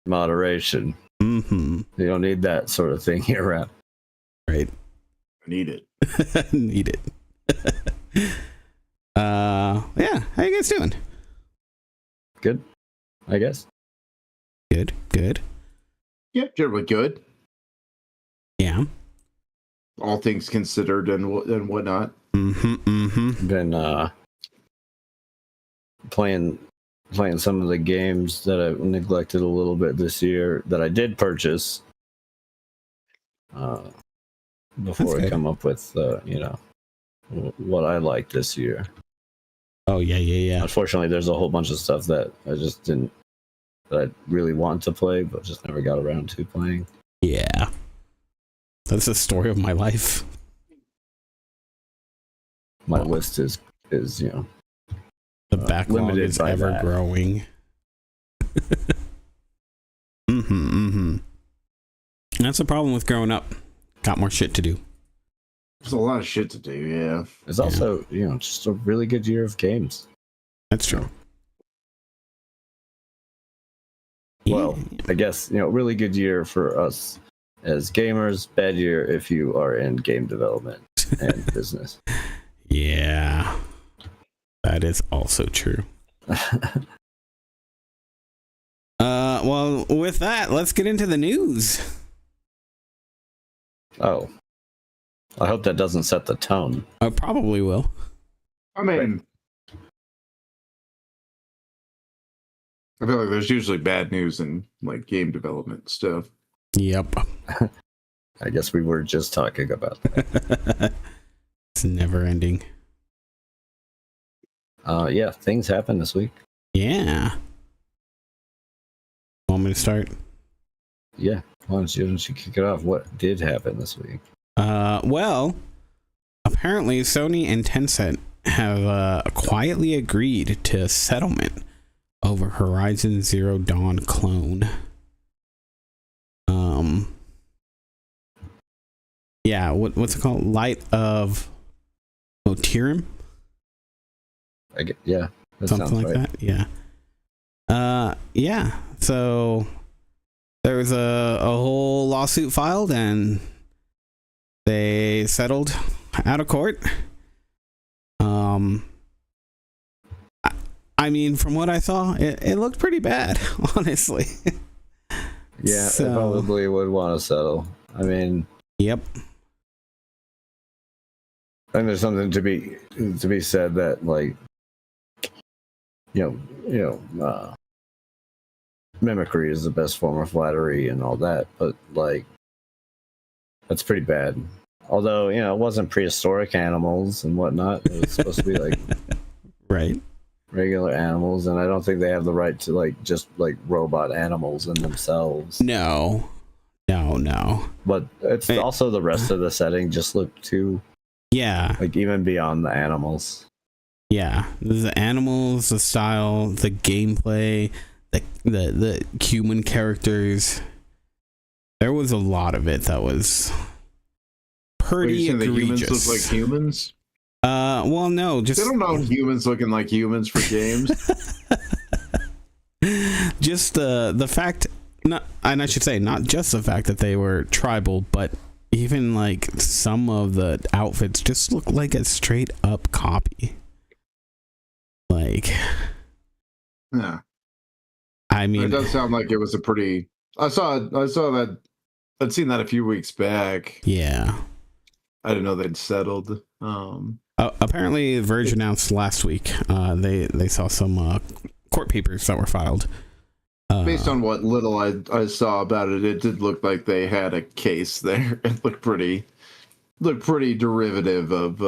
Moderation. Mm-hmm. You don't need that sort of thing here around. Right. Need it. Need it. Yeah. How you guys doing? Good, I guess. Good. Yeah, generally good. Yeah. All things considered and whatnot. Been playing some of the games that I neglected a little bit this year that I did purchase before I come up with what I like this year. Oh yeah. Unfortunately, there's a whole bunch of stuff that I really want to play, but just never got around to playing. Yeah. That's the story of my life. My list is the backlog limited is by ever that. growing. That's the problem with growing up. Got more shit to do. There's a lot of shit to do, yeah. It's also, just a really good year of games. That's true. Well, I guess, really good year for us as gamers, bad year if you are in game development and business. Yeah. That is also true. Well, with that, let's get into the news. Oh. I hope that doesn't set the tone. I probably will. I mean, I feel like there's usually bad news in like game development stuff. Yep. I guess we were just talking about that. It's never ending. Yeah, things happened this week. Yeah. Want me to start? Yeah. Why don't you kick it off? What did happen this week? Well, apparently Sony and Tencent have quietly agreed to a settlement over Horizon Zero Dawn clone. Yeah, what's it called? Light of Motirum? Yeah, that something sounds like right. that. Yeah. Yeah. So there was a whole lawsuit filed, and they settled out of court. I mean, from what I saw, it looked pretty bad, honestly. Yeah, So, I probably would want to settle. I mean, yep. And there's something to be said that, like, mimicry is the best form of flattery and all that, but like that's pretty bad. Although, it wasn't prehistoric animals and whatnot. It was supposed to be like right, regular animals, and I don't think they have the right to like just like robot animals in themselves. No. But it's also the rest of the setting just looked too, like, even beyond the animals. Yeah, the animals, the style, the gameplay, the human characters. There was a lot of it that was pretty egregious. The humans look like humans? Well, no, just they don't know humans looking like humans for games. Just the fact, and I should say, not just the fact that they were tribal, but even like some of the outfits just look like a straight up copy. Like, yeah, I mean, it does sound like it was a pretty. I saw that. I'd seen that a few weeks back. Yeah, I didn't know they'd settled. Apparently, Verge announced last week they saw some court papers that were filed. Based on what little I saw about it, it did look like they had a case there. It looked pretty derivative of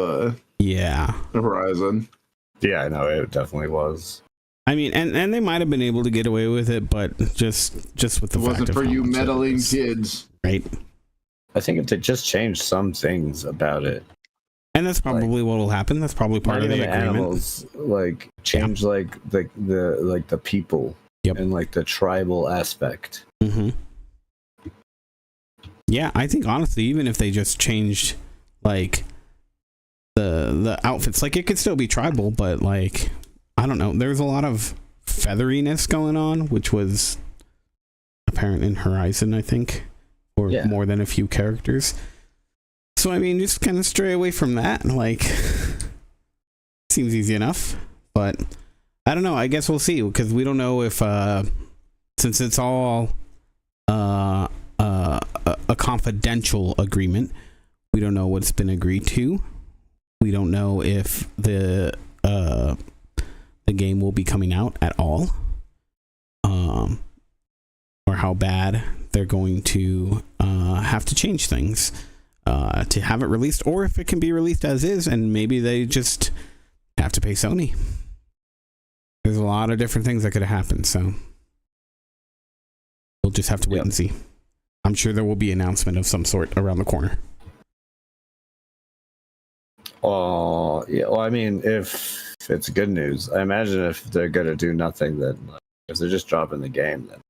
Horizon. Yeah, I know, it definitely was. I mean, and they might have been able to get away with it, but just with the fact wasn't of for how you much meddling kids, right? I think if they just changed some things about it, and that's probably what will happen. That's probably part of the agreement. Animals, like, change like the people, and like the tribal aspect. Mm-hmm. Yeah, I think honestly, even if they just changed like the outfits, like, it could still be tribal, but like, I don't know, there's a lot of featheriness going on, which was apparent in Horizon, I think, or more than a few characters. So I mean, just kind of stray away from that. Like, seems easy enough, but I don't know. I guess we'll see, because we don't know if since it's all a confidential agreement, we don't know what's been agreed to. We don't know if the game will be coming out at all, or how bad they're going to have to change things to have it released, or if it can be released as is, and maybe they just have to pay Sony. There's a lot of different things that could have happened, so we'll just have to wait and see. I'm sure there will be an announcement of some sort around the corner. Oh, yeah. Well, I mean, if it's good news, I imagine if they're gonna do nothing, then if they're just dropping the game, then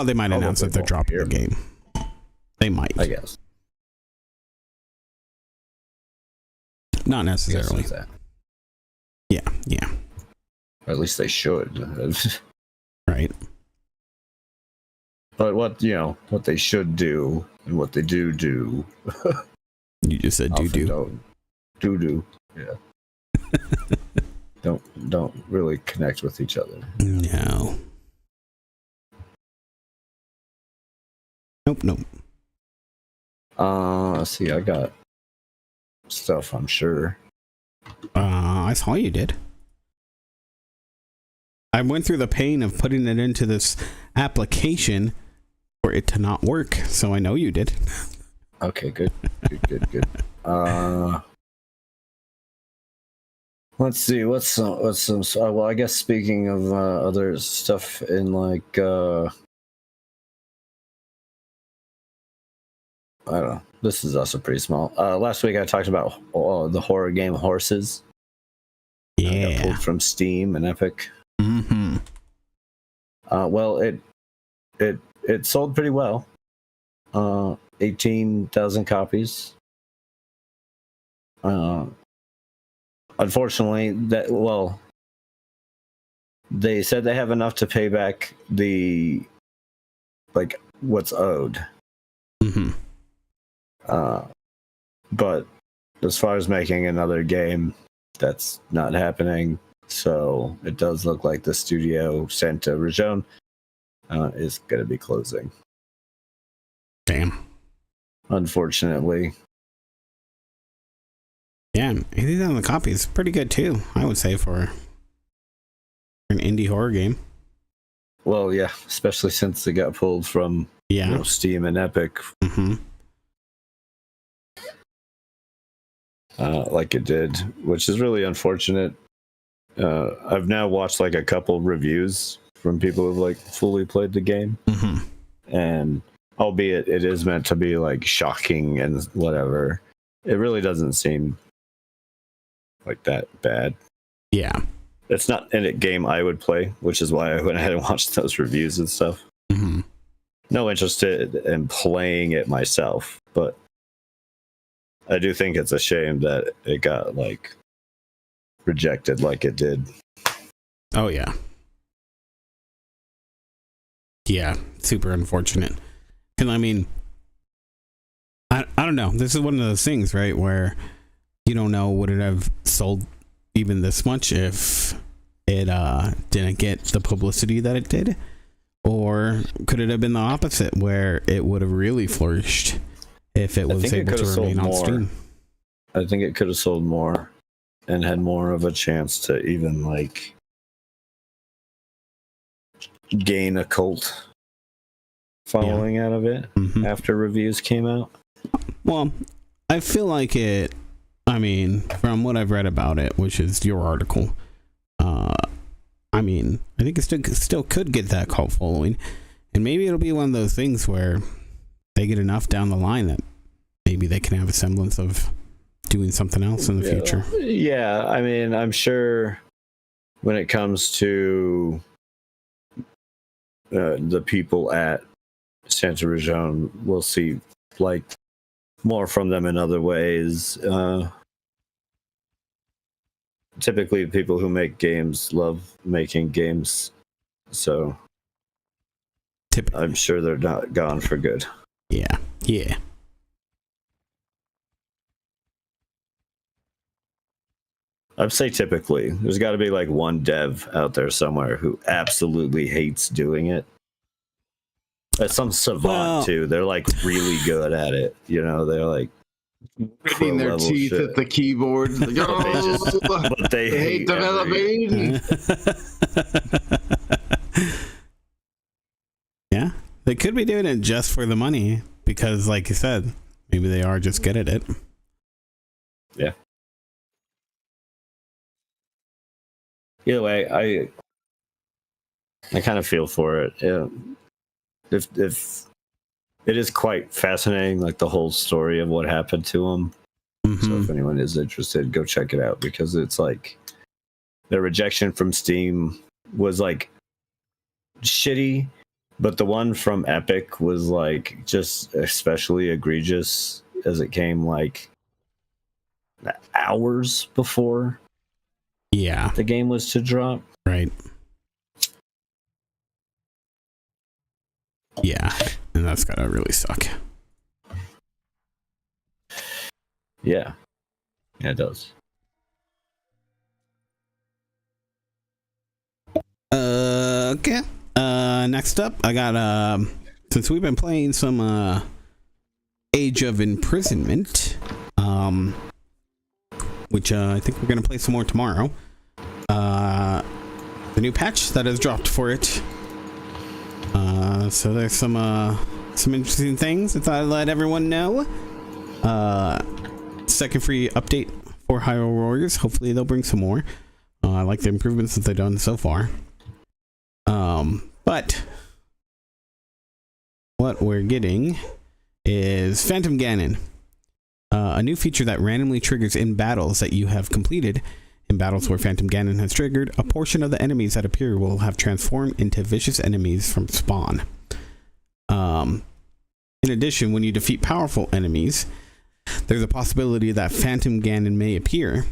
they might announce that they're dropping the game. They might, I guess. Not necessarily. Yeah. Or at least they should. Right. But what they should do and what they do. You just said do. Yeah. don't really connect with each other. No. Nope. Let's see, I got stuff, I'm sure. I saw you did. I went through the pain of putting it into this application for it to not work, so I know you did. Okay, good. Let's see, what's some well, I guess speaking of other stuff in like I don't know, this is also pretty small. Last week I talked about the horror game Horses. Yeah, got pulled from Steam and Epic. Mm-hmm. Well, it sold pretty well. 18,000 copies. Unfortunately, they said they have enough to pay back the what's owed. Mm-hmm. But as far as making another game, that's not happening. So it does look like the studio Santa Regione is going to be closing. Damn. Unfortunately. Yeah, 80,000 copies, pretty good too, I would say, for an indie horror game. Well, yeah, especially since it got pulled from Steam and Epic, like it did, which is really unfortunate. I've now watched like a couple reviews from people who've like fully played the game, and albeit it is meant to be like shocking and whatever, it really doesn't seem like that bad. Yeah. It's not in a game I would play, which is why I went ahead and watched those reviews and stuff. No interest in playing it myself, but I do think it's a shame that it got like rejected like it did. Oh yeah. Yeah, super unfortunate. And I mean, I don't know. This is one of those things, right, where you don't know, would it have sold even this much if it didn't get the publicity that it did, or could it have been the opposite, where it would have really flourished if it was able to remain on Steam? I think it could have sold more and had more of a chance to even like gain a cult following out of it after reviews came out. Well, I feel like it, I mean, from what I've read about it, which is your article, I mean, I think it still could get that cult following, and maybe it'll be one of those things where they get enough down the line that maybe they can have a semblance of doing something else in the future. Yeah, I mean, I'm sure when it comes to the people at Santa Region, we'll see like more from them in other ways. Typically, people who make games love making games, so I'm sure they're not gone for good. Yeah. I'd say typically. There's got to be like one dev out there somewhere who absolutely hates doing it. That's some savant too. They're like really good at it. You know, they're like gritting their teeth at the keyboard. Like, but they hate developing. Yeah, they could be doing it just for the money because, like you said, maybe they are just good at it. Yeah. Either way, I kind of feel for it. Yeah. If it is quite fascinating, like the whole story of what happened to him. So if anyone is interested, go check it out, because it's like the rejection from Steam was like shitty, but the one from Epic was like just especially egregious, as it came like hours before the game was to drop. Right. Yeah, and that's gotta really suck. Yeah, it does. Okay. Next up, I got since we've been playing some Age of Imprisonment, which I think we're gonna play some more tomorrow. The new patch that has dropped for it. So there's some interesting things I thought I'd let everyone know. Second free update for Hyrule Warriors. Hopefully they'll bring some more. I like the improvements that they've done so far. But what we're getting is Phantom Ganon, a new feature that randomly triggers in battles that you have completed. In battles where Phantom Ganon has triggered, a portion of the enemies that appear will have transformed into vicious enemies from spawn. In addition, when you defeat powerful enemies, there's a possibility that Phantom Ganon may appear.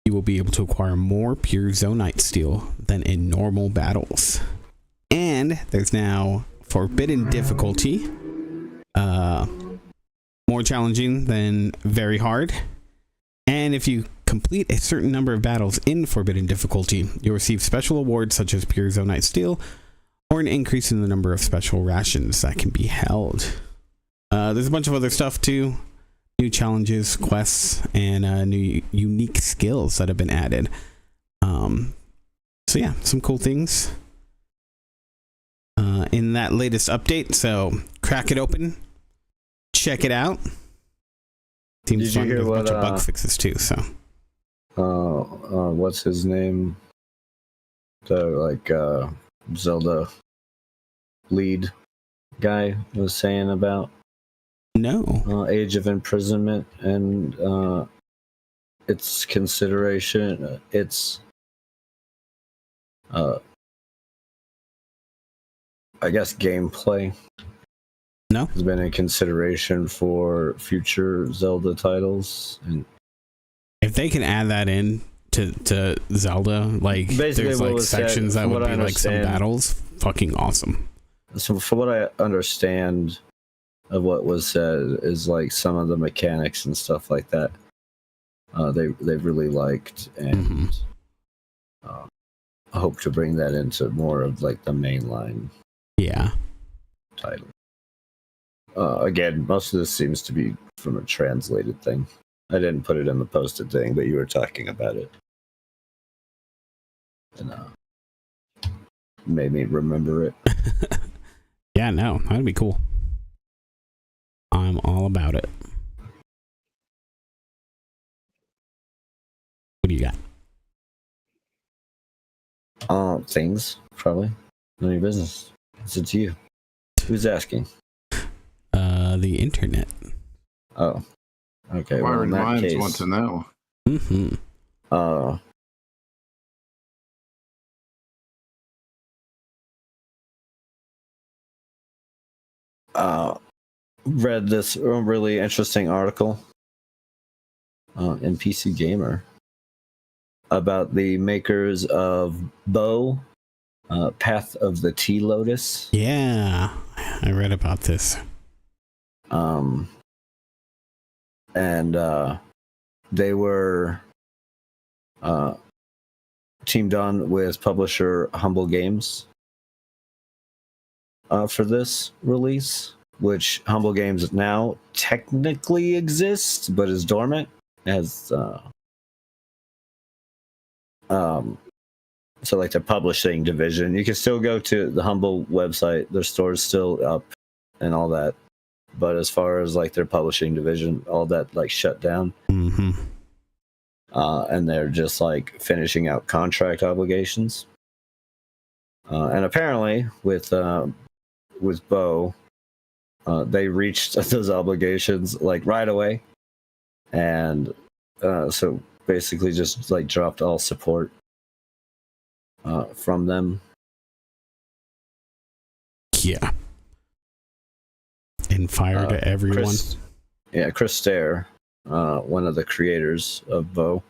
You will be able to acquire more pure Zonite steel than in normal battles. And there's now forbidden difficulty, more challenging than very hard. And if you complete a certain number of battles in forbidden difficulty, you'll receive special awards such as pure Zonite steel, or an increase in the number of special rations that can be held. There's a bunch of other stuff too. new challenges, quests, and new unique skills that have been added. So yeah, some cool things in that latest update. So crack it open, check it out. Seems Did you fun. hear There's a what, bunch of bug fixes too. So what's his name? The Zelda lead guy was saying about no, age of imprisonment and its consideration. Its I guess gameplay. No? Has been a consideration for future Zelda titles. And if they can add that in to Zelda, like basically there's like sections that would be like some battles, fucking awesome. So from what I understand of what was said is like some of the mechanics and stuff like that they really liked, and I hope to bring that into more of like the mainline title. Again, most of this seems to be from a translated thing. I didn't put it in the posted thing, but you were talking about it. And made me remember it. Yeah, no, that'd be cool. I'm all about it. What do you got? Things, probably. None of your business. It's you. Who's asking? The internet. Oh. Okay, well, in Inquiring that minds case, want to know. Read this really interesting article in PC Gamer about the makers of Bow, Path of the Tea Lotus. Yeah, I read about this. And they were teamed on with publisher Humble Games for this release, which Humble Games now technically exists, but is dormant as so like the publishing division. You can still go to the Humble website. Their store's still up and all that. But as far as like their publishing division, all that like shut down. And they're just like finishing out contract obligations. And apparently with Bow, they reached those obligations like right away. And so basically just like dropped all support from them. Yeah. And fire to everyone. Chris Stair, one of the creators of Bow,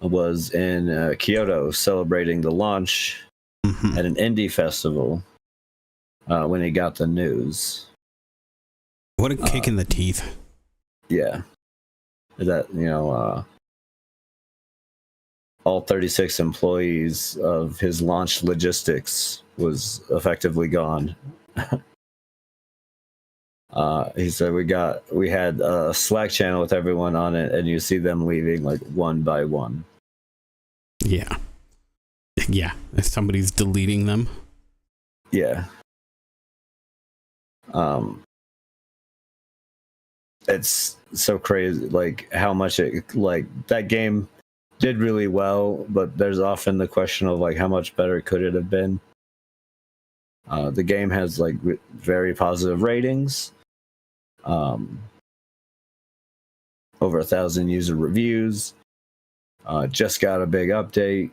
was in Kyoto celebrating the launch at an indie festival when he got the news. What a kick in the teeth. Yeah. That, all 36 employees of his launch logistics was effectively gone. He said we had a Slack channel with everyone on it, and you see them leaving like one by one. Yeah. If somebody's deleting them. Yeah. It's so crazy, like how much it like that game did really well, but there's often the question of like how much better could it have been. The game has like very positive ratings. Over 1,000 user reviews. Just got a big update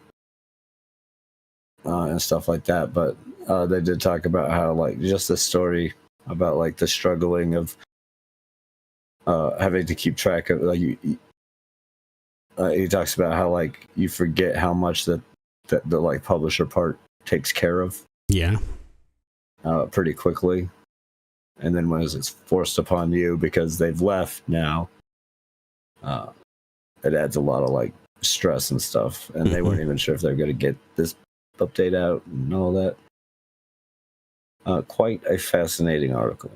and stuff like that. But they did talk about how like just the story about like the struggling of having to keep track of like he talks about how like you forget how much the like publisher part takes care of. Yeah. Pretty quickly. And then when it's forced upon you because they've left now, it adds a lot of like stress and stuff. And they weren't even sure if they're going to get this update out and all that. Quite a fascinating article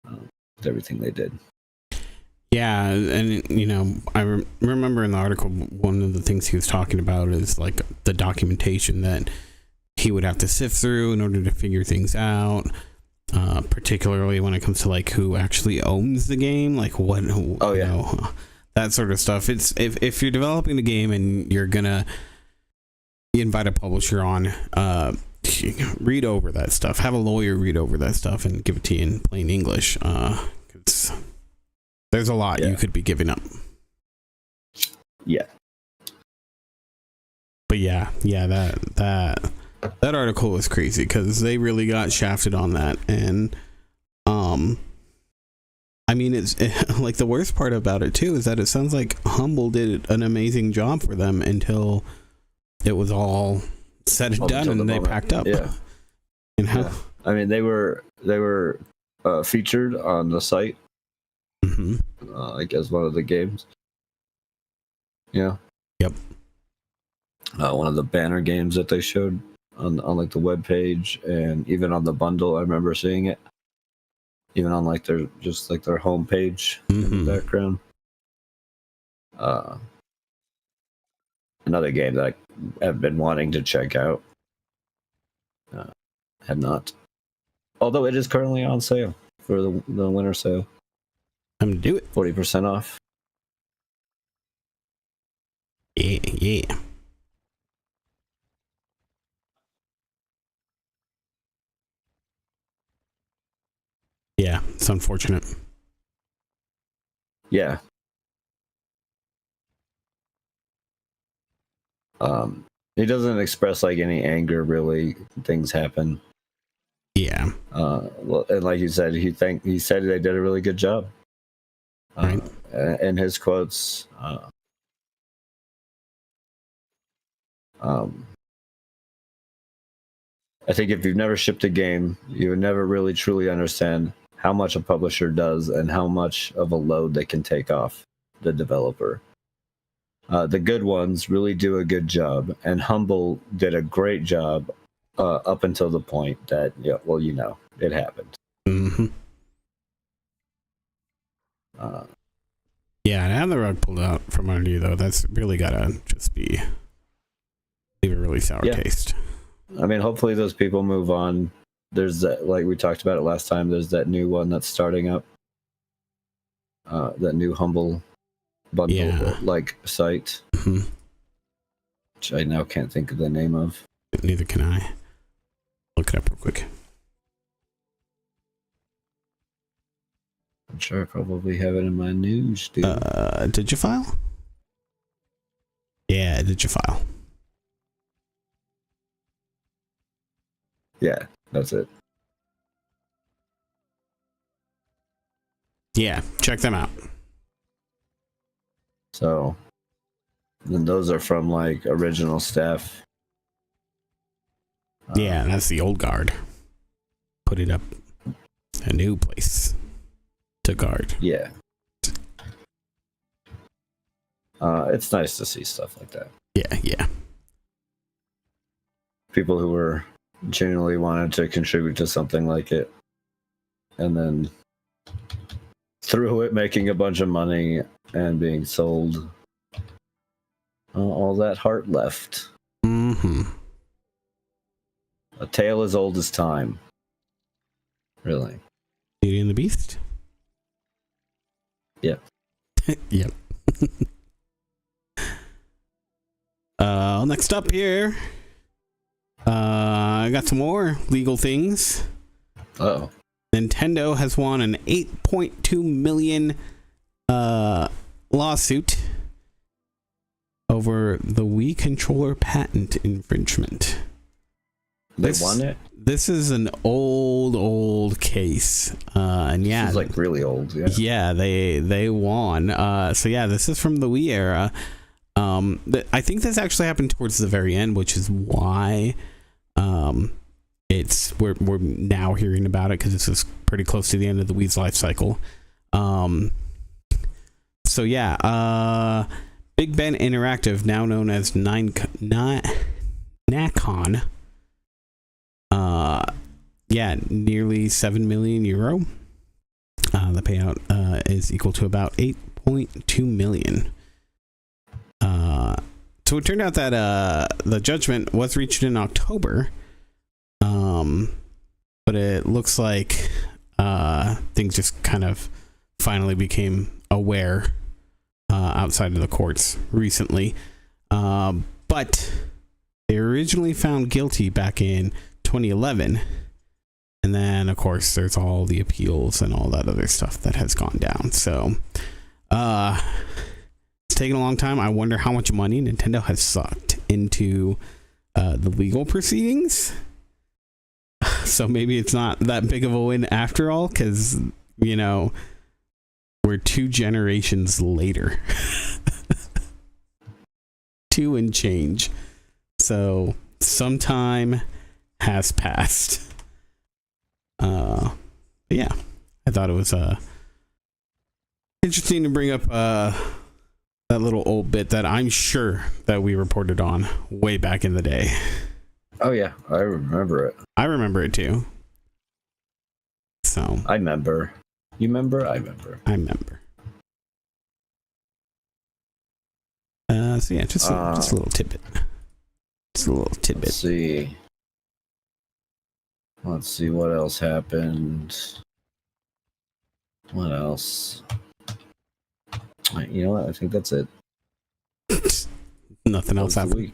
with everything they did. Yeah, and you know, I remember in the article one of the things he was talking about is like the documentation that he would have to sift through in order to figure things out, particularly when it comes to like who actually owns the game, like what. Oh yeah, you know, that sort of stuff. It's if you're developing a game and you're gonna invite a publisher on, read over that stuff. Have a lawyer read over that stuff and give it to you in plain English. 'Cause there's a lot you could be giving up. Yeah. But yeah, that article was crazy because they really got shafted on that, and I mean, it's like the worst part about it too is that it sounds like Humble did an amazing job for them until it was all said and done and they packed up. Yeah. You know? Yeah. I mean, they were featured on the site, like as one of the games. Yeah. Yep. One of the banner games that they showed on like the web page, and even on the bundle, I remember seeing it. Even on like their home page in the background. Another game that I have been wanting to check out. Have not. Although it is currently on sale for the winter sale. Time to do it. 40% off. Yeah. Yeah, it's unfortunate. Yeah. He doesn't express like any anger really. Things happen. Yeah. Well, and like you said, he said they did a really good job. Right. And his quotes. I think if you've never shipped a game, you would never really truly understand how much a publisher does and how much of a load they can take off the developer. The good ones really do a good job, and Humble did a great job up until the point that, it happened. Mm-hmm. Yeah, and have the rug pulled out from under you, though, that's really gotta just leave a really sour taste. I mean, hopefully those people move on. There's that, like we talked about it last time, there's that new one that's starting up. That new Humble bundle site. Mm-hmm. Which I now can't think of the name of. Neither can I. Look it up real quick. I'm sure I probably have it in my news, dude. Digifile? Yeah, Digifile. Yeah, that's it. Yeah, check them out. So, and those are from like original staff. Yeah, that's the old guard. Put it up a new place to guard. Yeah. It's nice to see stuff like that. Yeah. People who were genuinely wanted to contribute to something like it, and then through it making a bunch of money and being sold, all that heart left. Mm-hmm. A tale as old as time. Really. Beauty and the Beast? Yep. Yep. Next up here, I got some more legal things. Uh-oh. Nintendo has won an $8.2 million lawsuit over the Wii controller patent infringement. They won it? This is an old case. And yeah. This is like really old, yeah. Yeah, they won. So yeah, this is from the Wii era. I think this actually happened towards the very end, which is why we're now hearing about it, because this is pretty close to the end of the Wii's life cycle. So yeah, Big Ben Interactive, now known as Nacon. Yeah, nearly €7 million. The payout is equal to about 8.2 million. So it turned out that the judgment was reached in October, but it looks like things just kind of finally became aware outside of the courts recently. But they originally found guilty back in 2011. And then, of course, there's all the appeals and all that other stuff that has gone down. So, it's taken a long time. I wonder how much money Nintendo has sucked into the legal proceedings. So maybe it's not that big of a win after all, because, you know, we're 2 generations later. 2 and change. So some time has passed. Yeah, I thought it was interesting to bring up that little old bit that I'm sure that we reported on way back in the day. Oh yeah, I remember it. I remember it too. So I remember. You remember? I remember. I remember. So yeah, just a little tidbit. Just a little tidbit. Let's see what else happened. What else? You know what? I think that's it. Nothing else happened.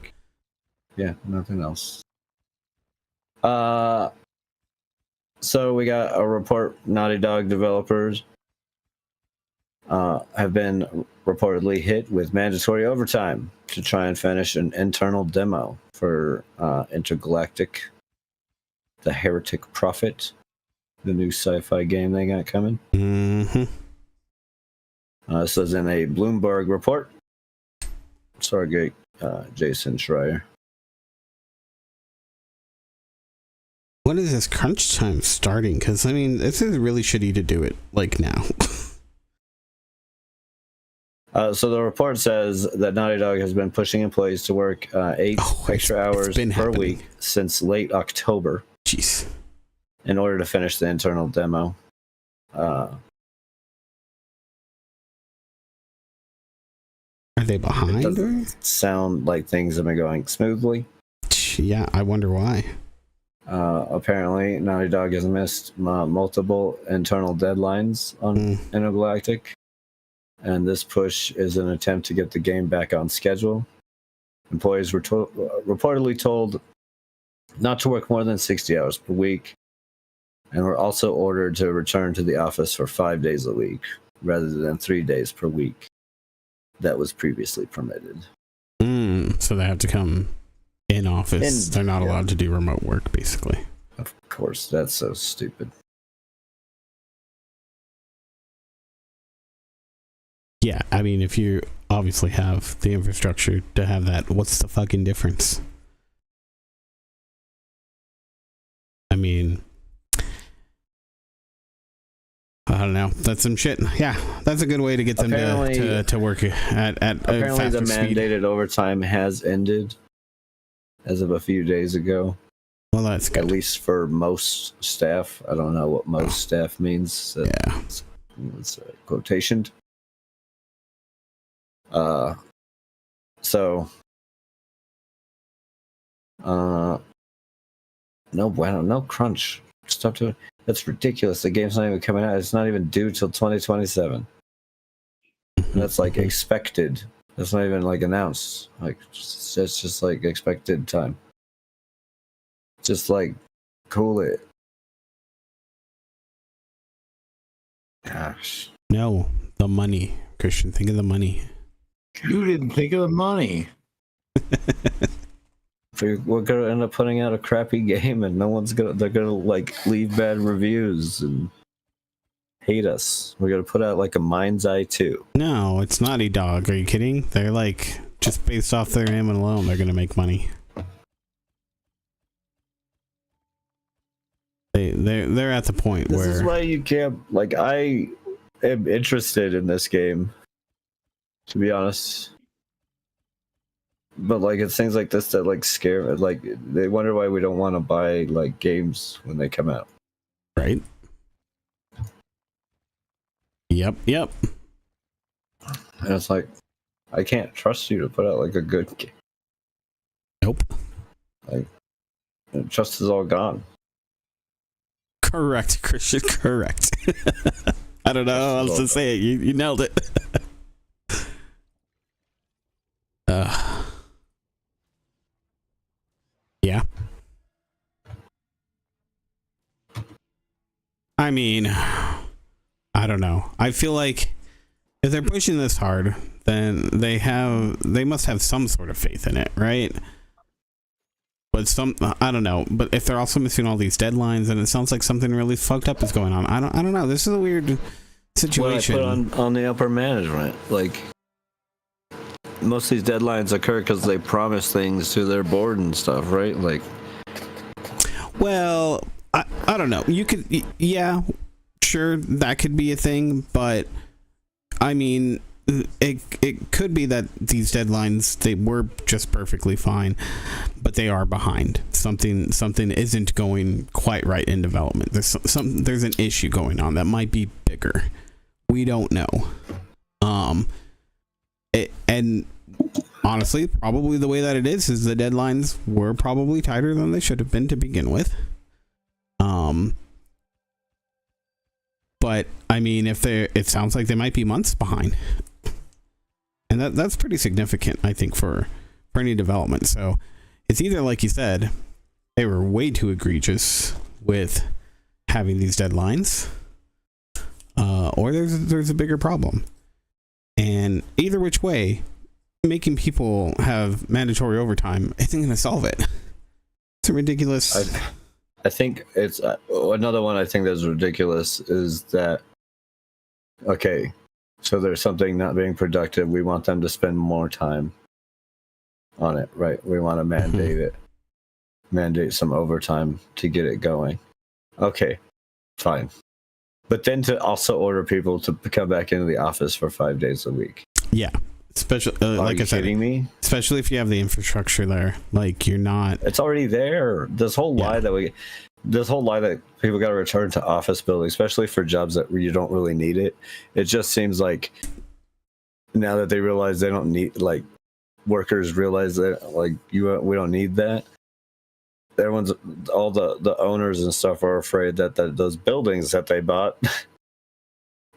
Yeah, nothing else. So we got a report. Naughty Dog developers have been reportedly hit with mandatory overtime to try and finish an internal demo for Intergalactic, the Heretic Prophet, the new sci-fi game they got coming. Mm-hmm. This is in a Bloomberg report. Sorry, Jason Schreier. When is this crunch time starting? Because, I mean, this is really shitty to do it, like, now. So the report says that Naughty Dog has been pushing employees to work 8 extra hours per week since late October. Jeez. In order to finish the internal demo. Are they behind? It doesn't sound like things have been going smoothly. Yeah, I wonder why. Apparently, Naughty Dog has missed multiple internal deadlines on Intergalactic, and this push is an attempt to get the game back on schedule. Employees were reportedly told not to work more than 60 hours per week, and were also ordered to return to the office for 5 days a week, rather than 3 days per week that was previously permitted. So they have to come in office. They're not allowed to do remote work, basically. Of course, that's so stupid. Yeah, I mean, if you obviously have the infrastructure to have that, what's the fucking difference? I mean, I don't know. That's some shit. Yeah, that's a good way to get them to work at apparently the speed. mandated overtime has ended as of a few days ago. Well, that's good. At least for most staff. I don't know what most staff means. So yeah. It's quotationed. No crunch. Stop doing. That's ridiculous. The game's not even coming out. It's not even due till 2027. That's like expected. That's not even like announced. Like it's just like expected time. Just like cool it. Gosh. No, the money, Christian. Think of the money. You didn't think of the money. We're gonna end up putting out a crappy game, and they're gonna like leave bad reviews and hate us. We're gonna put out like a Mind's Eye 2. No, it's Naughty Dog. Are you kidding? They're like just based off their name alone, they're gonna make money. They're at the point where this is why you can't. Like, I am interested in this game, to be honest. But like it's things like this that like scare. Like they wonder why we don't want to buy like games when they come out. Right. Yep. And it's like, I can't trust you to put out like a good game. Nope. Like, trust is all gone. Correct, Christian. Correct. I don't know how else to say it. You nailed it. Yeah. I mean, I don't know. I feel like if they're pushing this hard, then they must have some sort of faith in it, right? But I don't know. But if they're also missing all these deadlines, and it sounds like something really fucked up is going on. I don't know. This is a weird situation. Well, I put on the upper management, like, most of these deadlines occur because they promise things to their board and stuff, right? Like, well, I don't know. You could, yeah, sure, that could be a thing, but I mean, it could be that these deadlines, they were just perfectly fine, but they are behind. Something isn't going quite right in development. There's an issue going on that might be bigger. We don't know. And honestly, probably the way that it is the deadlines were probably tighter than they should have been to begin with. But I mean, it sounds like they might be months behind, and that's pretty significant, I think, for any development. So it's either, like you said, they were way too egregious with having these deadlines, or there's a bigger problem. And either which way, making people have mandatory overtime isn't going to solve it. It's a ridiculous. I think it's another one I think that's ridiculous is that, okay, so there's something not being productive. We want them to spend more time on it, right? We want to mandate it, mandate some overtime to get it going. Okay, fine. But then to also order people to come back into the office for 5 days a week. Yeah. Especially, like I said, kidding me? Especially if you have the infrastructure there, like you're not. It's already there. This whole lie that people got to return to office buildings, especially for jobs that you don't really need it. It just seems like now that they realize they don't need, like, workers realize that, like, we don't need that. Everyone's, all the owners and stuff are afraid that those buildings that they bought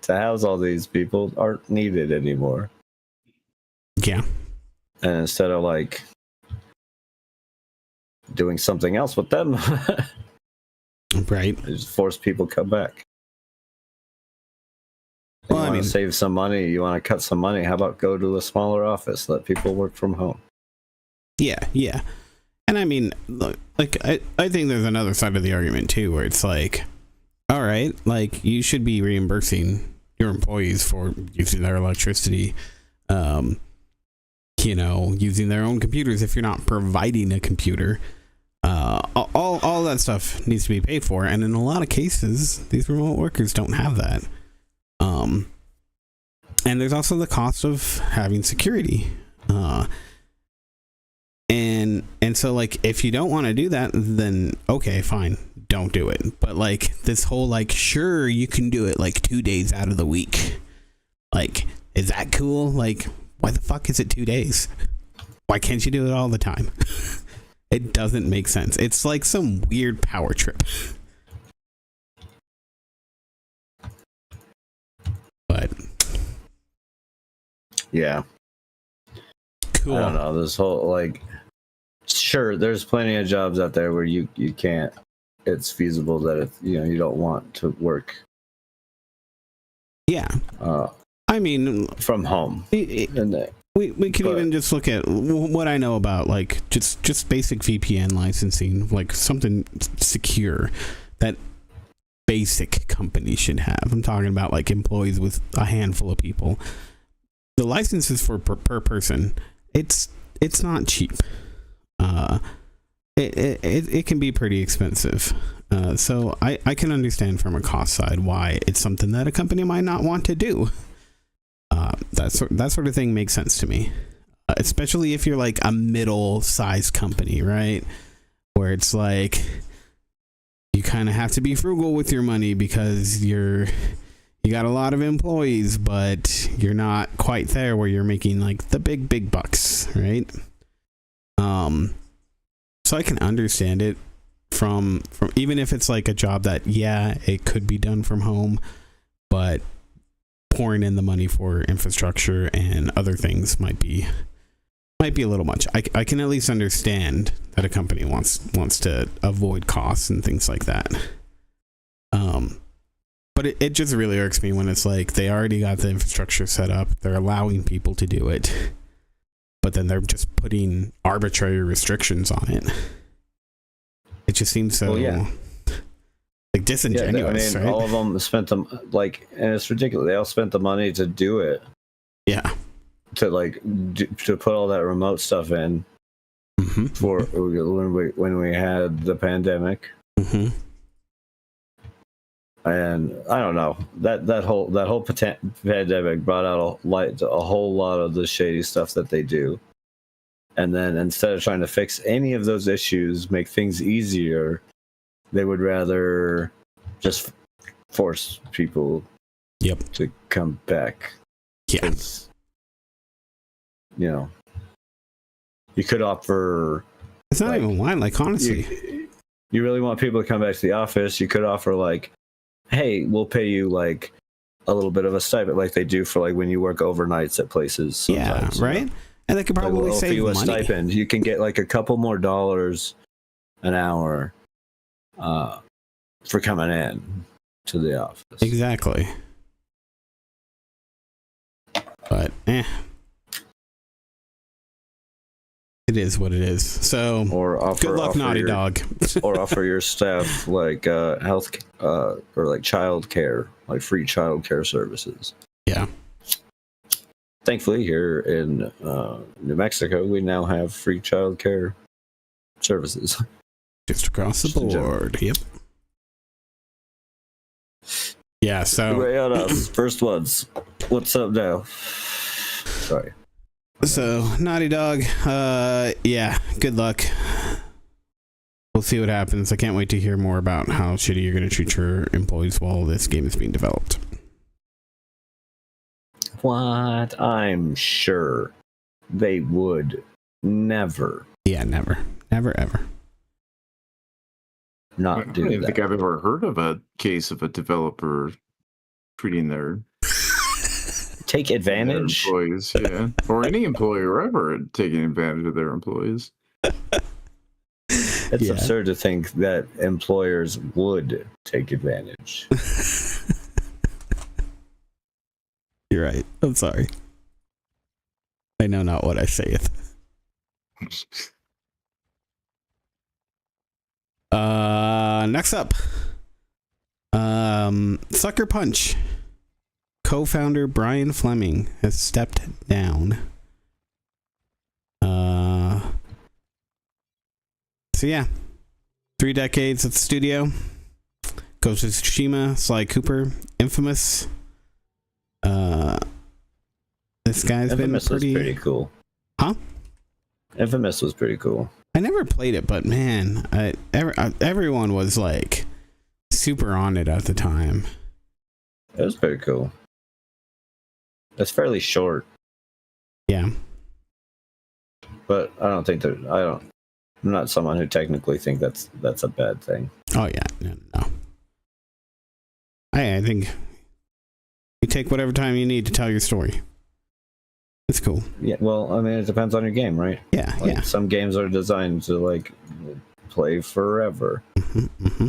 to house all these people aren't needed anymore. Yeah. And instead of, like, doing something else with them, right, they just force people to come back. Well, you want to save some money, you want to cut some money, how about go to a smaller office, let people work from home? Yeah. And I mean, look, like, I think there's another side of the argument too, where it's like, all right, like, you should be reimbursing your employees for using their electricity, using their own computers if you're not providing a computer. All that stuff needs to be paid for, and in a lot of cases, these remote workers don't have that. And there's also the cost of having security. And so, like, if you don't want to do that, then okay, fine, don't do it. But, like, this whole, like, sure, you can do it, like, 2 days out of the week. Like, is that cool? Like, why the fuck is it 2 days? Why can't you do it all the time? It doesn't make sense. It's like some weird power trip. But yeah, cool. I don't know, this whole, like, sure, there's plenty of jobs out there where you can't, it's feasible that if you don't want to work. Yeah. I mean, from home. We could even just look at what I know about, like, just basic VPN licensing, like something secure that basic companies should have. I'm talking about, like, employees with a handful of people. The licenses for per person, it's not cheap. It can be pretty expensive. So I can understand from a cost side why it's something that a company might not want to do. That sort of thing makes sense to me, especially if you're like a middle-sized company, right? Where it's like you kind of have to be frugal with your money because you're you got a lot of employees, but you're not quite there where you're making like the big bucks, right? So I can understand it from even if it's like a job that, yeah, it could be done from home, but pouring in the money for infrastructure and other things might be a little much. I can at least understand that a company wants to avoid costs and things like that. But it just really irks me when it's like they already got the infrastructure set up, they're allowing people to do it, but then they're just putting arbitrary restrictions on it. It just seems so like disingenuous. I mean, right? all of them spent them and it's ridiculous. They all spent the money to do it. Yeah. To put all that remote stuff in for when we had the pandemic. Mm-hmm. And I don't know, that whole pandemic brought out a whole lot of the shady stuff that they do. And then instead of trying to fix any of those issues, make things easier, they would rather just force people to come back. Yeah. You could offer... It's not even wine, like, honestly. You really want people to come back to the office, you could offer, like, hey, we'll pay you, like, a little bit of a stipend, like they do for, like, when you work overnights at places sometimes. Yeah, right? And they could probably save you a money. Stipend. You can get, like, a couple more dollars an hour for coming in to the office. Exactly. But, it is what it is. So, good luck, Naughty Dog. Or offer your staff, like, health or, like, child care, like, free child care services. Yeah. Thankfully, here in New Mexico, we now have free child care services. Just across the board. Yep. Yeah, so... Way on us. First ones. What's up now? Sorry. So, Naughty Dog, yeah, good luck. We'll see what happens. I can't wait to hear more about how shitty you're going to treat your employees while this game is being developed. What? I'm sure they would never. Yeah, never. Never, ever. Not do that. I don't think I've ever heard of a case of a developer treating their... Take advantage? Their employees, yeah. Or any employer ever taking advantage of their employees. It's absurd to think that employers would take advantage. You're right. I'm sorry. I know not what I saith. Next up. Sucker Punch. Co-founder Brian Fleming has stepped down. So yeah, 3 decades at the studio. Ghost of Tsushima, Sly Cooper, Infamous. This guy's Infamous been was pretty cool. Huh? Infamous was pretty cool. I never played it, but man, everyone was like super on it at the time. It was pretty cool. It's fairly short. Yeah. But I don't think that I'm not someone who technically think that's a bad thing. Oh yeah, no. I think you take whatever time you need to tell your story. It's cool. Yeah, well, I mean, it depends on your game, right? Yeah, like, yeah. Some games are designed to, like, play forever. Mm-hmm.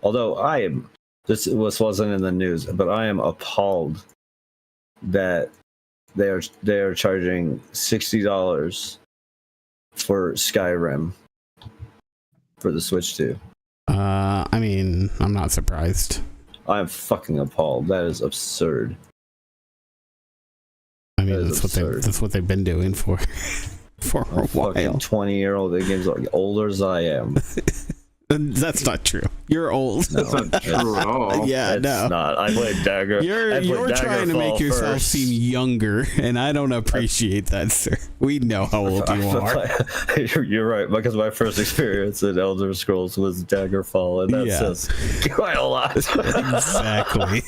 Although this wasn't in the news, but I am appalled that they are charging $60 for Skyrim for the Switch 2. I mean, I'm not surprised. I'm fucking appalled. That is absurd. I mean, that's what they've been doing for a while. Fucking 20-year-old. The game's like older as I am. That's not true. You're old. That's not true at all. Yeah, no. Not. I played Dagger. You're trying to make yourself seem younger, and I don't appreciate that, sir. We know how old you are. You're right, because my first experience in Elder Scrolls was Daggerfall, and that says quite a lot. Exactly.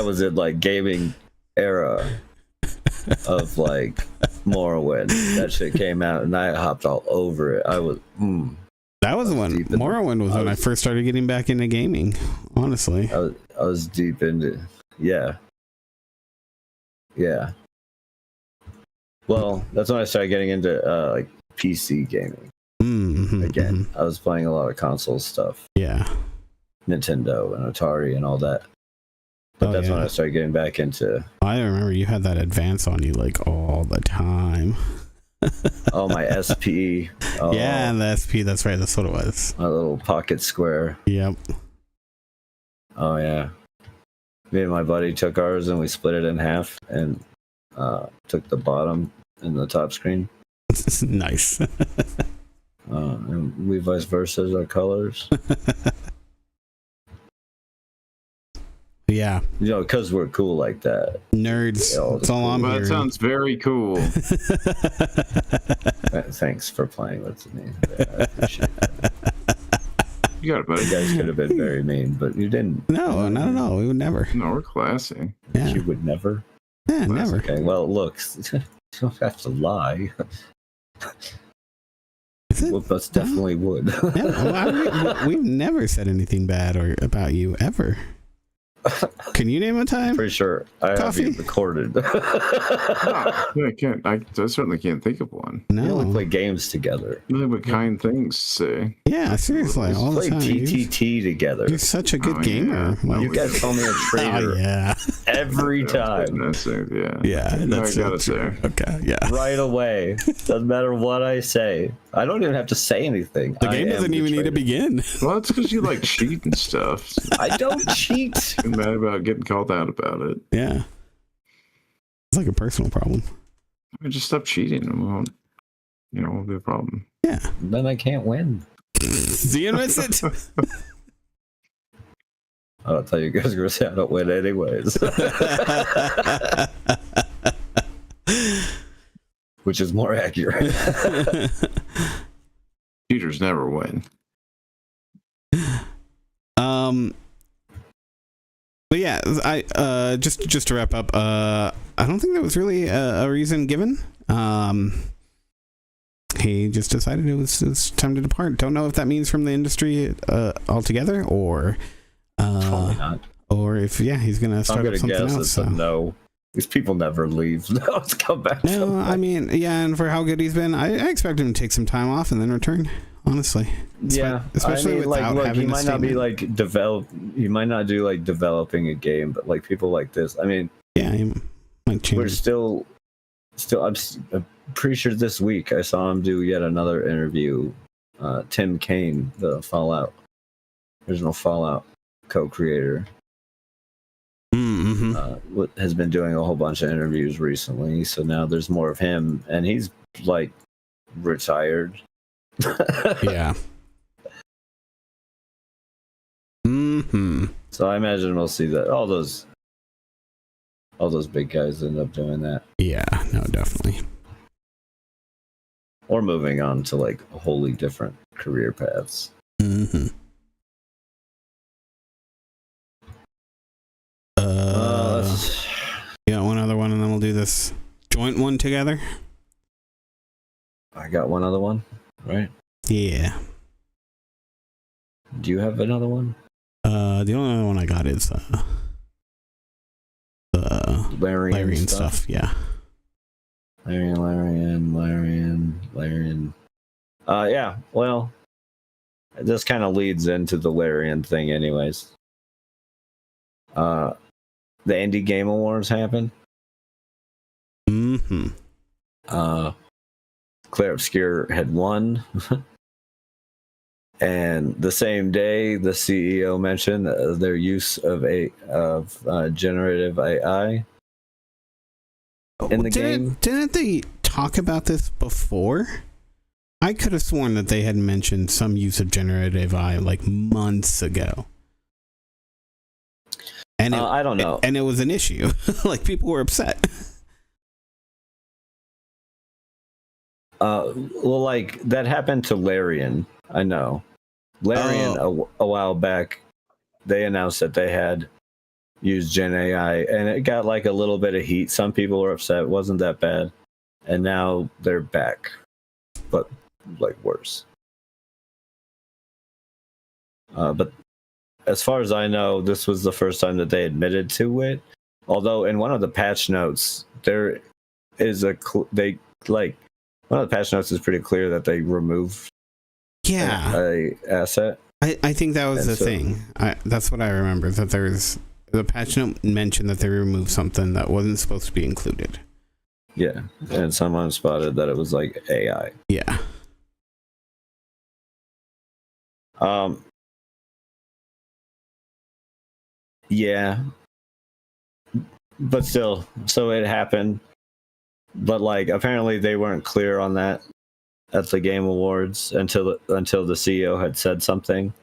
was in like gaming era of like Morrowind. That shit came out and I hopped all over it. I was that was when Morrowind was when I first started getting back into gaming, honestly. I was deep into yeah. Well, that's when I started getting into like PC gaming. Again, I was playing a lot of console stuff. Yeah. Nintendo and Atari and all that. But that's when I started getting back into... I remember you had that Advance on you like all the time. Oh, my SP. Oh, yeah, the SP, that's right. That's what it was. My little pocket square. Yep. Oh, yeah. Me and my buddy took ours and we split it in half and took the bottom and the top screen. Nice. And we vice versa our colors. Yeah. You know, because we're cool like that. Nerds. That's all I'm hearing. That sounds very cool. Thanks for playing with me. I appreciate that. You got it, buddy. You guys could have been very mean, but you didn't. No, not at all. We would never. No, we're classy. Yeah. You would never? Yeah, never. Okay, well, look, you don't have to lie. Well, us definitely would. We've never said anything bad or about you, ever. Can you name a time? Pretty sure I have you recorded. No, I can't. I certainly can't think of one. We No. only play games together. Nothing but kind things to say. Yeah, seriously, all the Play time. TTT together. You're such a good Oh, gamer. yeah. You guys call me a traitor Oh, yeah. every time. Yeah. Yeah, that's I got it there. Okay, yeah. Right away. Doesn't matter what I say. I don't even have to say anything. The game doesn't even need to begin. Well, that's because you like cheat and stuff. I don't cheat. You're mad about getting called out about it. Yeah. It's like a personal problem. I mean, just stop cheating and won't be a problem. Yeah. Then I can't win. See you miss it. I'll tell you guys, gonna say I don't win anyways. Which is more accurate. Cheaters never win. But yeah, I just to wrap up, I don't think there was really a reason given. He just decided it was time to depart. Don't know if that means from the industry altogether, or Probably not. or if he's gonna start up something else. It's a no. These people never leave. No, it's come back. No, someday. I mean, and for how good he's been, I expect him to take some time off and then return. Honestly, especially without look, having he might not be like develop. You might not do like developing a game, but like people like this. I mean, he might change. we're still. I'm pretty sure this week I saw him do yet another interview. Tim Kaine, the original Fallout co-creator, has been doing a whole bunch of interviews recently. So now there's more of him, and he's like retired. Yeah. So I imagine we'll see that all those big guys end up doing that, Yeah, no, definitely. or moving on to like wholly different career paths. You got one other one, and then we'll do this joint one together. I got one other one, right? Yeah. Do you have another one? The only other one I got is Larian stuff. Yeah. Larian. Yeah. Well, this kind of leads into the Larian thing, anyways. The Indie Game Awards happened. Claire Obscure had won. And the same day, the CEO mentioned their use of generative AI in the game. Didn't they talk about this before? I could have sworn that they had mentioned some use of generative AI like months ago. And I don't know. And it was an issue. Like, people were upset. Well, like, that happened to Larian. I know. Larian, a while back, they announced that they had use Gen AI, and it got like a little bit of heat. Some people were upset; it wasn't that bad, and now they're back, but like worse. But as far as I know, this was the first time that they admitted to it. Although in one of the patch notes, there is one of the patch notes is pretty clear that they removed a asset. I think that was the thing. That's what I remember, that the patch note mentioned that they removed something that wasn't supposed to be included. Yeah, and someone spotted that it was like AI. Yeah. Yeah. But still, so it happened. But like apparently they weren't clear on that at the Game Awards until the CEO had said something.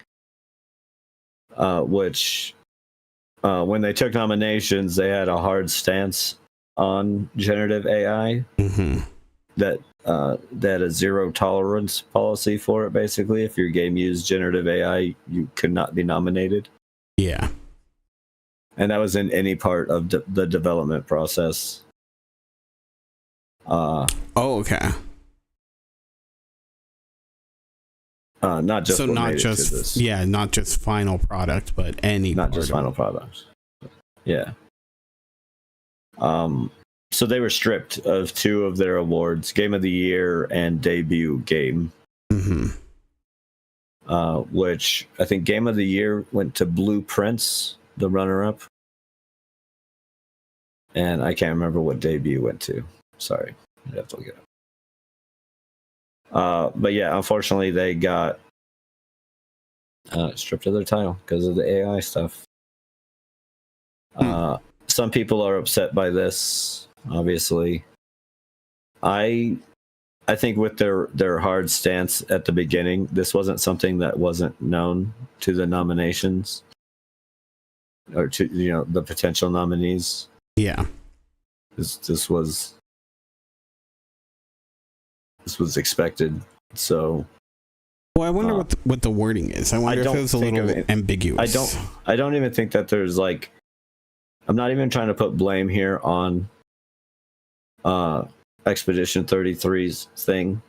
Which when they took nominations, they had a hard stance on generative AI. Mm-hmm. That had a zero tolerance policy for it. Basically, if your game used generative AI, you could not be nominated. Yeah. And that was in any part of the development process. Okay. Not just so not just not just final product, but any not just final product. Yeah. So they were stripped of 2 of their awards: Game of the Year and Debut Game. Mm-hmm. Which I think Game of the Year went to Blueprints, the runner-up. And I can't remember what Debut went to. Sorry, I have to look it up. But yeah, unfortunately, they got stripped of their title because of the AI stuff. Some people are upset by this. Obviously, I think with their hard stance at the beginning, this wasn't something that wasn't known to the nominations or to the potential nominees. Yeah, this was expected. So, well, I wonder what the wording is. I wonder if it was a little ambiguous. I don't even think that there's like. I'm not even trying to put blame here on Expedition 33's thing.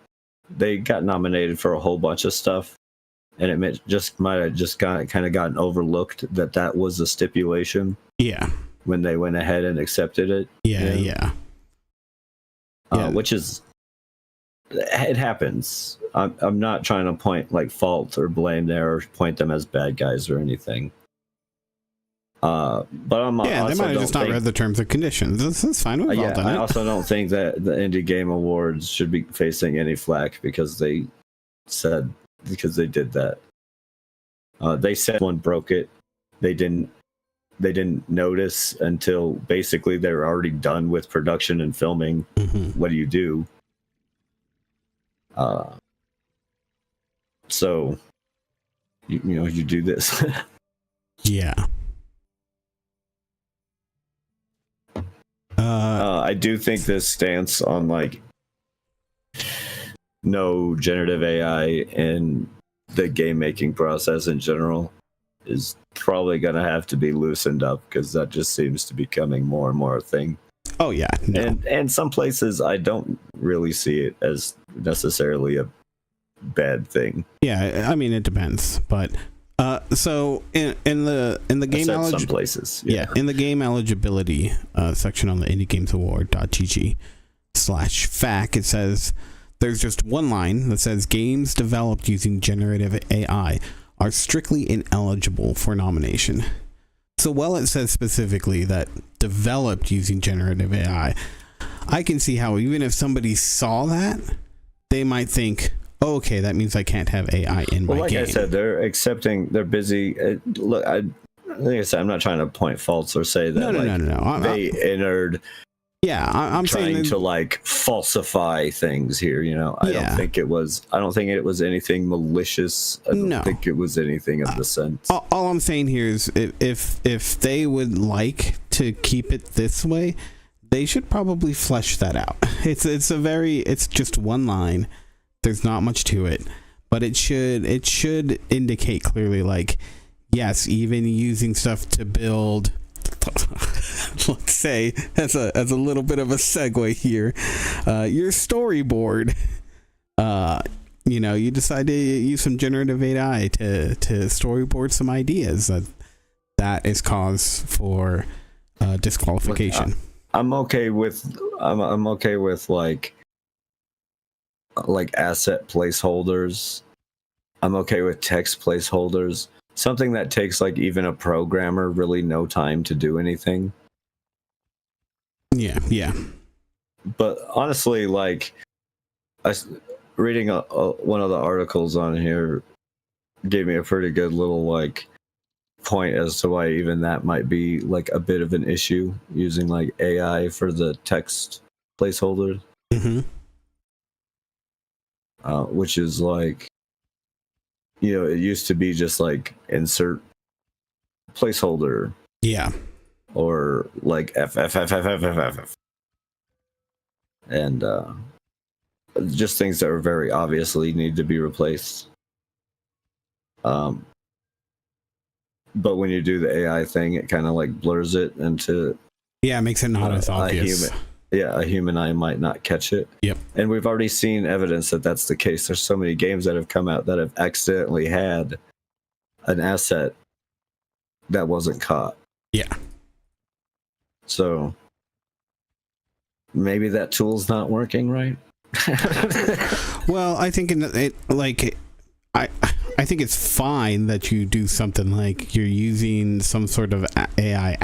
They got nominated for a whole bunch of stuff, and it might have just gotten overlooked that was a stipulation. Yeah. When they went ahead and accepted it. Yeah. Which is, it happens. I'm not trying to point like fault or blame there or point them as bad guys or anything. But they might have just not read the terms and conditions. This is fine. We've all done it. I also don't think that the Indie Game Awards should be facing any flack because they did that. They said one broke it. They didn't notice until basically they were already done with production and filming. Mm-hmm. What do you do? So you do this. Yeah. I do think this stance on like no generative AI in the game making process in general is probably going to have to be loosened up because that just seems to be becoming more and more a thing. Oh yeah, no. And some places I don't really see it as necessarily a bad thing. Yeah, I mean it depends, but so in the game some places, in the game eligibility section on the indiegamesaward.gg/FAQ, it says there's just one line that says games developed using generative AI are strictly ineligible for nomination. So while it says specifically that developed using generative AI, I can see how even if somebody saw that, they might think, oh, okay, that means I can't have AI in my game. Like I said, they're busy. Look, like I said, I'm not trying to point faults or say that no. They entered. Yeah, I'm trying saying to like falsify things here. I don't think it was anything malicious. I don't think it was anything of the sense. All I'm saying here is if they would like to keep it this way, they should probably flesh that out. It's just one line. There's not much to it, but it should indicate clearly, like, yes, even using stuff to build let's say as a little bit of a segue here, your storyboard, you decide to use some generative AI to storyboard some ideas that is cause for disqualification. I'm okay with like asset placeholders. I'm okay with text placeholders. Something that takes like even a programmer really no time to do anything. Yeah. But honestly, like reading one of the articles on here gave me a pretty good little like point as to why even that might be like a bit of an issue using like AI for the text placeholder. Mm-hmm. Which is like, it used to be just like insert placeholder. Yeah. Or like F. And just things that are very obviously need to be replaced. But when you do the AI thing, it kind of like blurs it into. Yeah, it makes it not as obvious. A human eye might not catch it. Yep. And we've already seen evidence that that's the case. There's so many games that have come out that have accidentally had an asset that wasn't caught. Yeah. So maybe that tool's not working right. Well, I think I think it's fine that you do something like you're using some sort of AI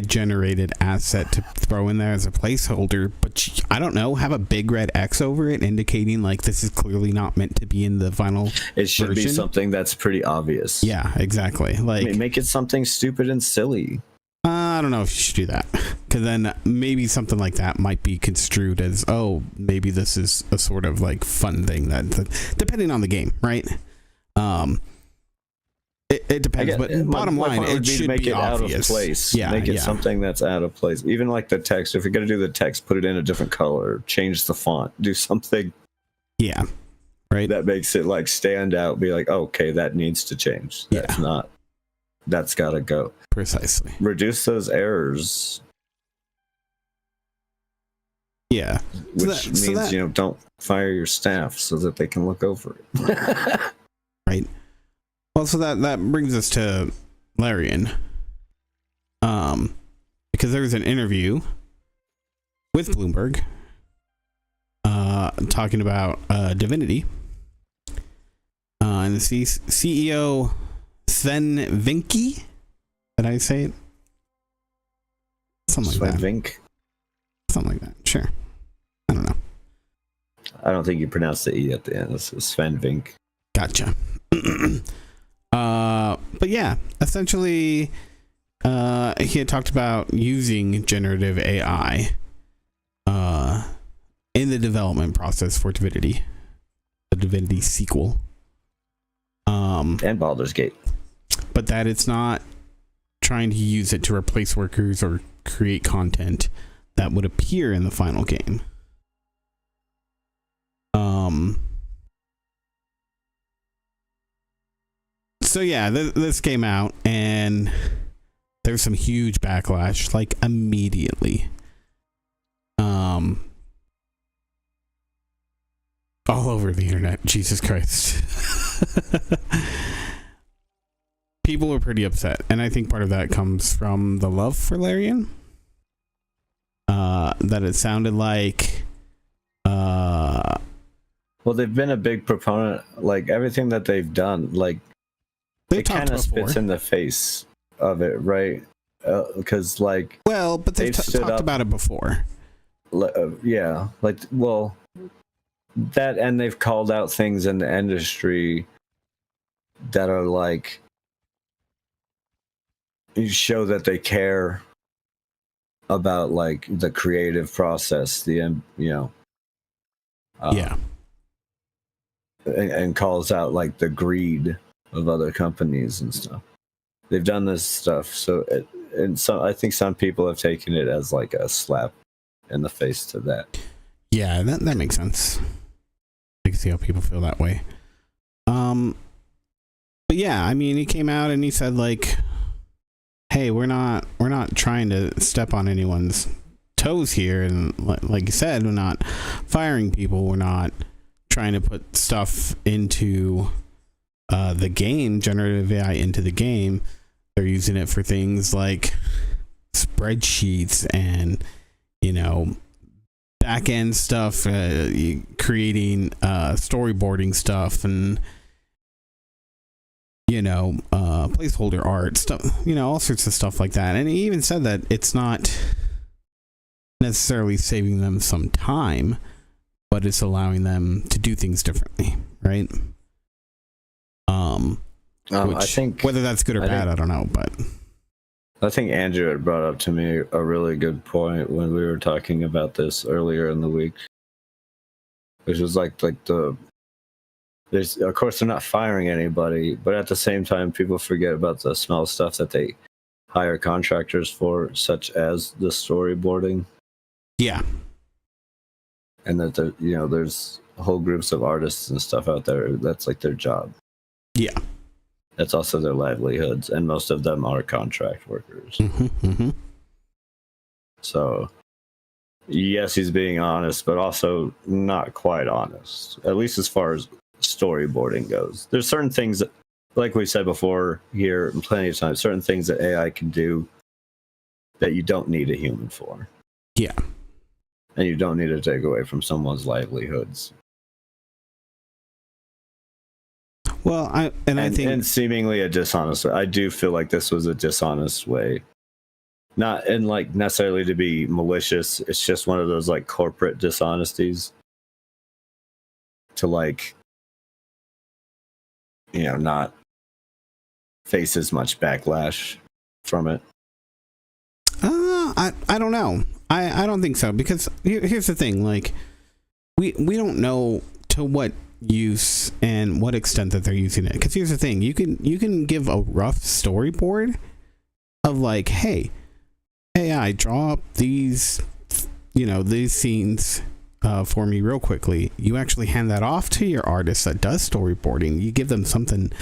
generated asset to throw in there as a placeholder, but I don't know, have a big red X over it indicating like this is clearly not meant to be in the final It should version. be something that's pretty obvious. Yeah, exactly. Like make it something stupid and silly. I don't know if you should do that, because then maybe something like that might be construed as, oh, maybe this is a sort of like fun thing that depending on the game, right? It depends, but bottom line, it should make be it obvious. Out of place. Yeah, make it something that's out of place. Even like the text, if you're gonna do the text, put it in a different color, change the font, do something. Yeah, right. That makes it like stand out. Be like, oh, okay, that needs to change. That's not. That's gotta go. Precisely. Reduce those errors. Yeah, which means don't fire your staff so that they can look over it. Right. Well, so that brings us to Larian, because there was an interview with Bloomberg, talking about Divinity, and the CEO Sven Vinky. Did I say it? Something like that. Vink. Something like that. Sure. I don't know. I don't think you pronounced the E at the end. It's Sven Vink. Gotcha. But yeah, essentially, he had talked about using generative AI in the development process for Divinity, the Divinity sequel, and Baldur's Gate, but that it's not trying to use it to replace workers or create content that would appear in the final game. So yeah, this came out and there's some huge backlash, like immediately. All over the internet. Jesus Christ. People were pretty upset, and I think part of that comes from the love for Larian. That it sounded like well, they've been a big proponent, like everything that they've done, like it kind of spits in the face of it, right? Because like, well, but they've talked about it before. Yeah, like, well, that, and they've called out things in the industry that are like, you show that they care about like the creative process, and calls out like the greed of other companies and stuff. They've done this stuff, so I think some people have taken it as like a slap in the face to that. Yeah, that makes sense. I can see how people feel that way. But yeah, I mean, he came out and he said like, hey, we're not trying to step on anyone's toes here, and like you said, we're not firing people, we're not trying to put stuff into the game, generative AI into the game. They're using it for things like spreadsheets and, you know, back end stuff, creating storyboarding stuff, and, you know, placeholder art stuff, you know, all sorts of stuff like that. And he even said that it's not necessarily saving them some time, but it's allowing them to do things differently, right? I think whether that's good or bad, I don't know, but I think Andrew had brought up to me a really good point when we were talking about this earlier in the week, which was like there's, of course, they're not firing anybody, but at the same time, people forget about the small stuff that they hire contractors for, such as the storyboarding. Yeah. And that, you know, there's whole groups of artists and stuff out there. That's like their job. Yeah. That's also their livelihoods. And most of them are contract workers. Mm-hmm, mm-hmm. So, yes, he's being honest, but also not quite honest, at least as far as storyboarding goes. There's certain things that, like we said before here plenty of times, certain things that AI can do that you don't need a human for. Yeah. And you don't need to take away from someone's livelihoods. Well, I think, and seemingly a dishonest way. I do feel like this was a dishonest way. Not in like necessarily to be malicious. It's just one of those like corporate dishonesties to, like, you know, not face as much backlash from it. I don't know. I don't think so, because here's the thing, like, we don't know to what use and what extent that they're using it. Because here's the thing, you can give a rough storyboard of like, hey, AI, draw up these, you know, these scenes for me real quickly. You actually hand that off to your artist that does storyboarding. You give them something,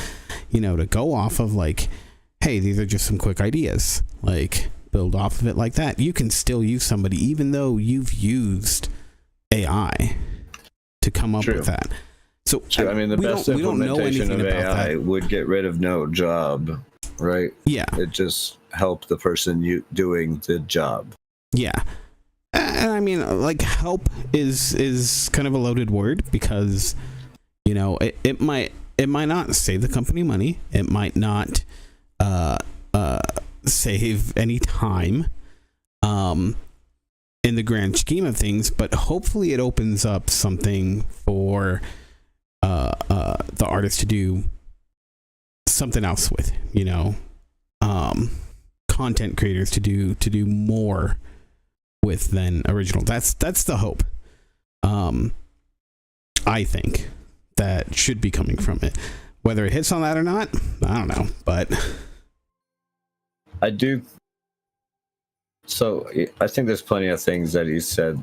you know, to go off of, like, hey, these are just some quick ideas, like, build off of it like that. You can still use somebody even though you've used AI to come up with that. So I mean, the best implementation of AI would get rid of no job, right? Yeah. It just helped the person doing the job. Yeah. And I mean, like, help is kind of a loaded word, because, you know, it might not save the company money. It might not save any time in the grand scheme of things, but hopefully it opens up something for the artist to do something else with, you know, content creators to do more with than original. That's the hope. I think that should be coming from it. Whether it hits on that or not, I don't know, but I do. So I think there's plenty of things that he said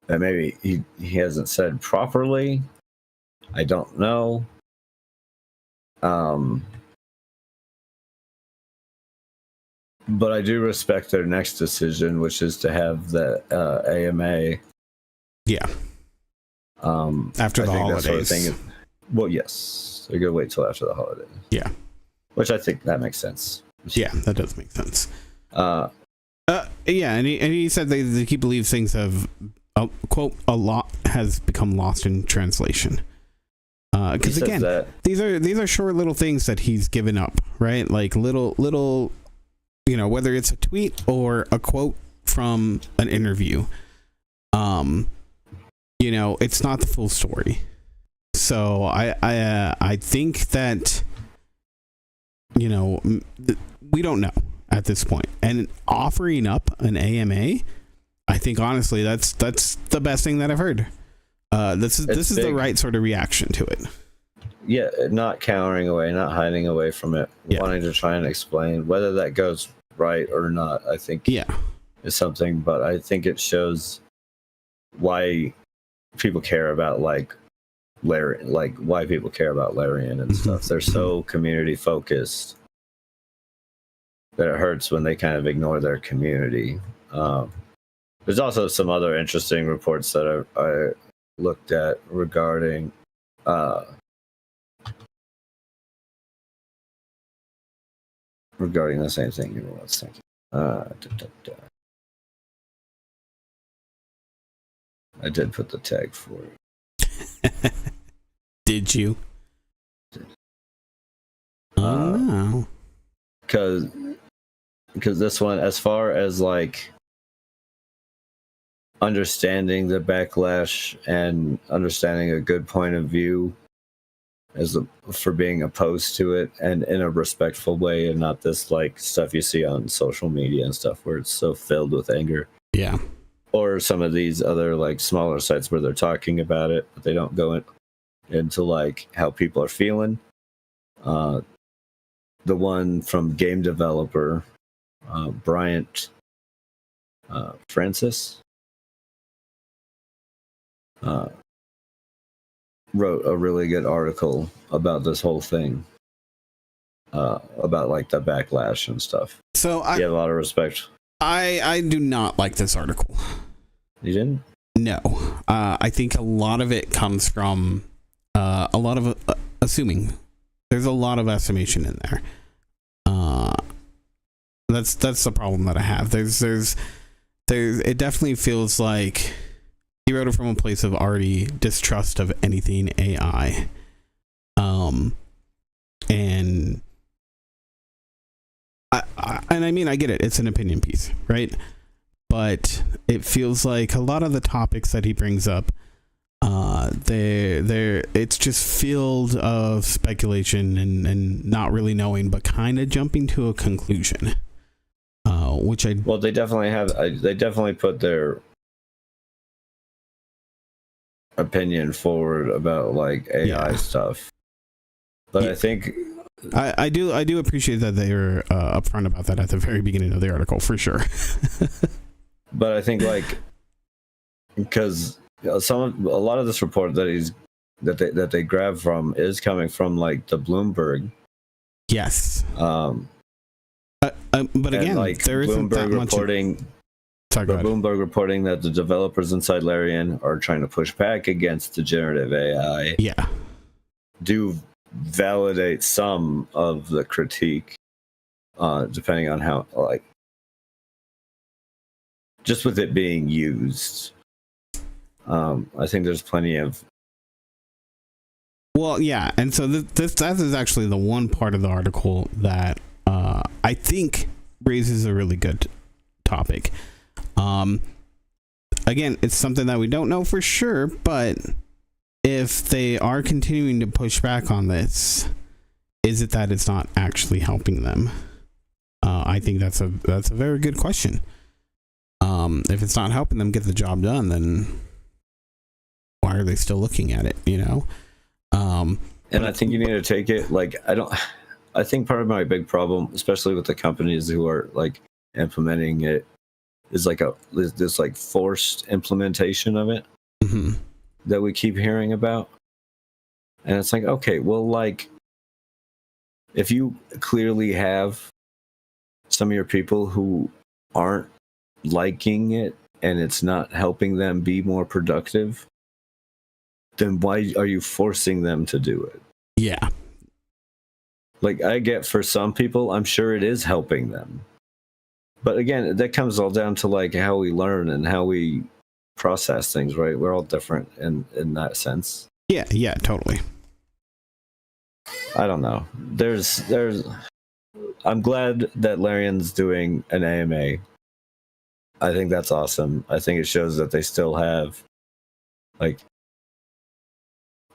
that maybe he hasn't said properly. I don't know. But I do respect their next decision, which is to have the AMA. Yeah. After the holidays. Well, yes, they're gonna wait till after the holidays. Yeah. Which I think that makes sense. Yeah, that does make sense. Yeah, and he said that he believes things have, quote, a lot has become lost in translation. Because again, these are short little things that he's given up, right? Like little, you know, whether it's a tweet or a quote from an interview. You know, it's not the full story. So I think that, you know, we don't know at this point. And offering up an AMA, I think honestly that's the best thing that I've heard. This is the right sort of reaction to it. Yeah, not cowering away, not hiding away from it, wanting to try and explain whether that goes right or not. I think is something, but I think it shows why people care about why people care about Larian and stuff. They're so community focused that it hurts when they kind of ignore their community. There's also some other interesting reports that I looked at regarding regarding the same thing. Give me 1 second. I did put the tag for it. Did you? Oh no. Because this one, as far as like understanding the backlash and understanding a good point of view for being opposed to it, and in a respectful way, and not this like stuff you see on social media and stuff where it's so filled with anger. Yeah. Or some of these other like smaller sites where they're talking about it, but they don't go into like how people are feeling. The one from game developer Bryant Francis wrote a really good article about this whole thing, about like the backlash and stuff. So I have a lot of respect. I do not like this article. You didn't? No. I think a lot of it comes from a lot of assuming. There's a lot of estimation in there. That's the problem that I have. There's it definitely feels like he wrote it from a place of already distrust of anything AI. And I mean, I get it. It's an opinion piece, right? But it feels like a lot of the topics that he brings up, it's just filled of speculation and not really knowing, but kind of jumping to a conclusion. Well, they definitely have. They definitely put their opinion forward about like AI stuff. But I think I do appreciate that they were upfront about that at the very beginning of the article, for sure. But I think like because a lot of this report that they grab from is coming from like the Bloomberg. Yes. But again, like there isn't that much reporting. Bloomberg reporting that the developers inside Larian are trying to push back against the generative AI. Yeah. Do validate some of the critique, depending on how, like, just with it being used. I think there's plenty of. Well, yeah, and so that is actually the one part of the article that I think raises a really good topic. Again, it's something that we don't know for sure, but if they are continuing to push back on this, is it that it's not actually helping them? I think that's a very good question. If it's not helping them get the job done, then why are they still looking at it? You know. And I think you need to take it like I think part of my big problem, especially with the companies who are like implementing it, is like this like forced implementation of it that we keep hearing about. And it's like, okay, well, like if you clearly have some of your people who aren't liking it and it's not helping them be more productive, then why are you forcing them to do it? Yeah. Like, I get for some people, I'm sure it is helping them. But again, that comes all down to like how we learn and how we process things, right? We're all different in that sense. Yeah, totally. I don't know. I'm glad that Larian's doing an AMA. I think that's awesome. I think it shows that they still have like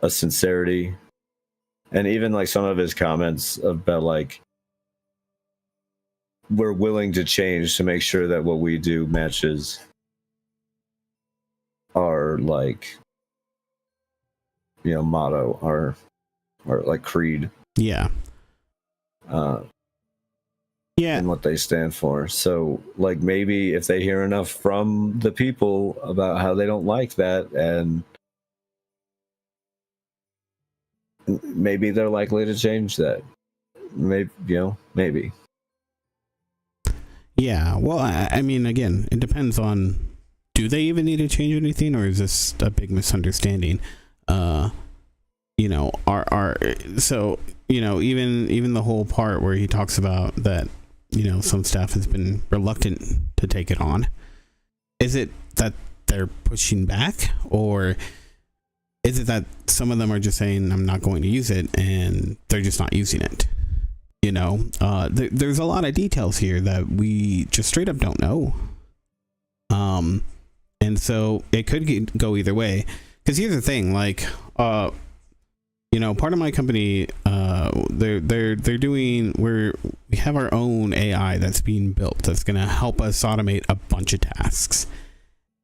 a sincerity, and even like some of his comments about like we're willing to change to make sure that what we do matches our like, you know, motto, our like creed. Yeah. And what they stand for. So like maybe if they hear enough from the people about how they don't like that, and maybe they're likely to change that. Maybe, you know, maybe. Yeah, well, I mean, again, it depends on, do they even need to change anything, or is this a big misunderstanding? You know, so, you know, even the whole part where he talks about that, you know, some staff has been reluctant to take it on. Is it that they're pushing back, or is it that some of them are just saying, I'm not going to use it, and they're just not using it? You know, there's a lot of details here that we just straight up don't know. And so it could go either way. Because here's the thing, like, you know, part of my company, they're doing, we have our own AI that's being built that's going to help us automate a bunch of tasks.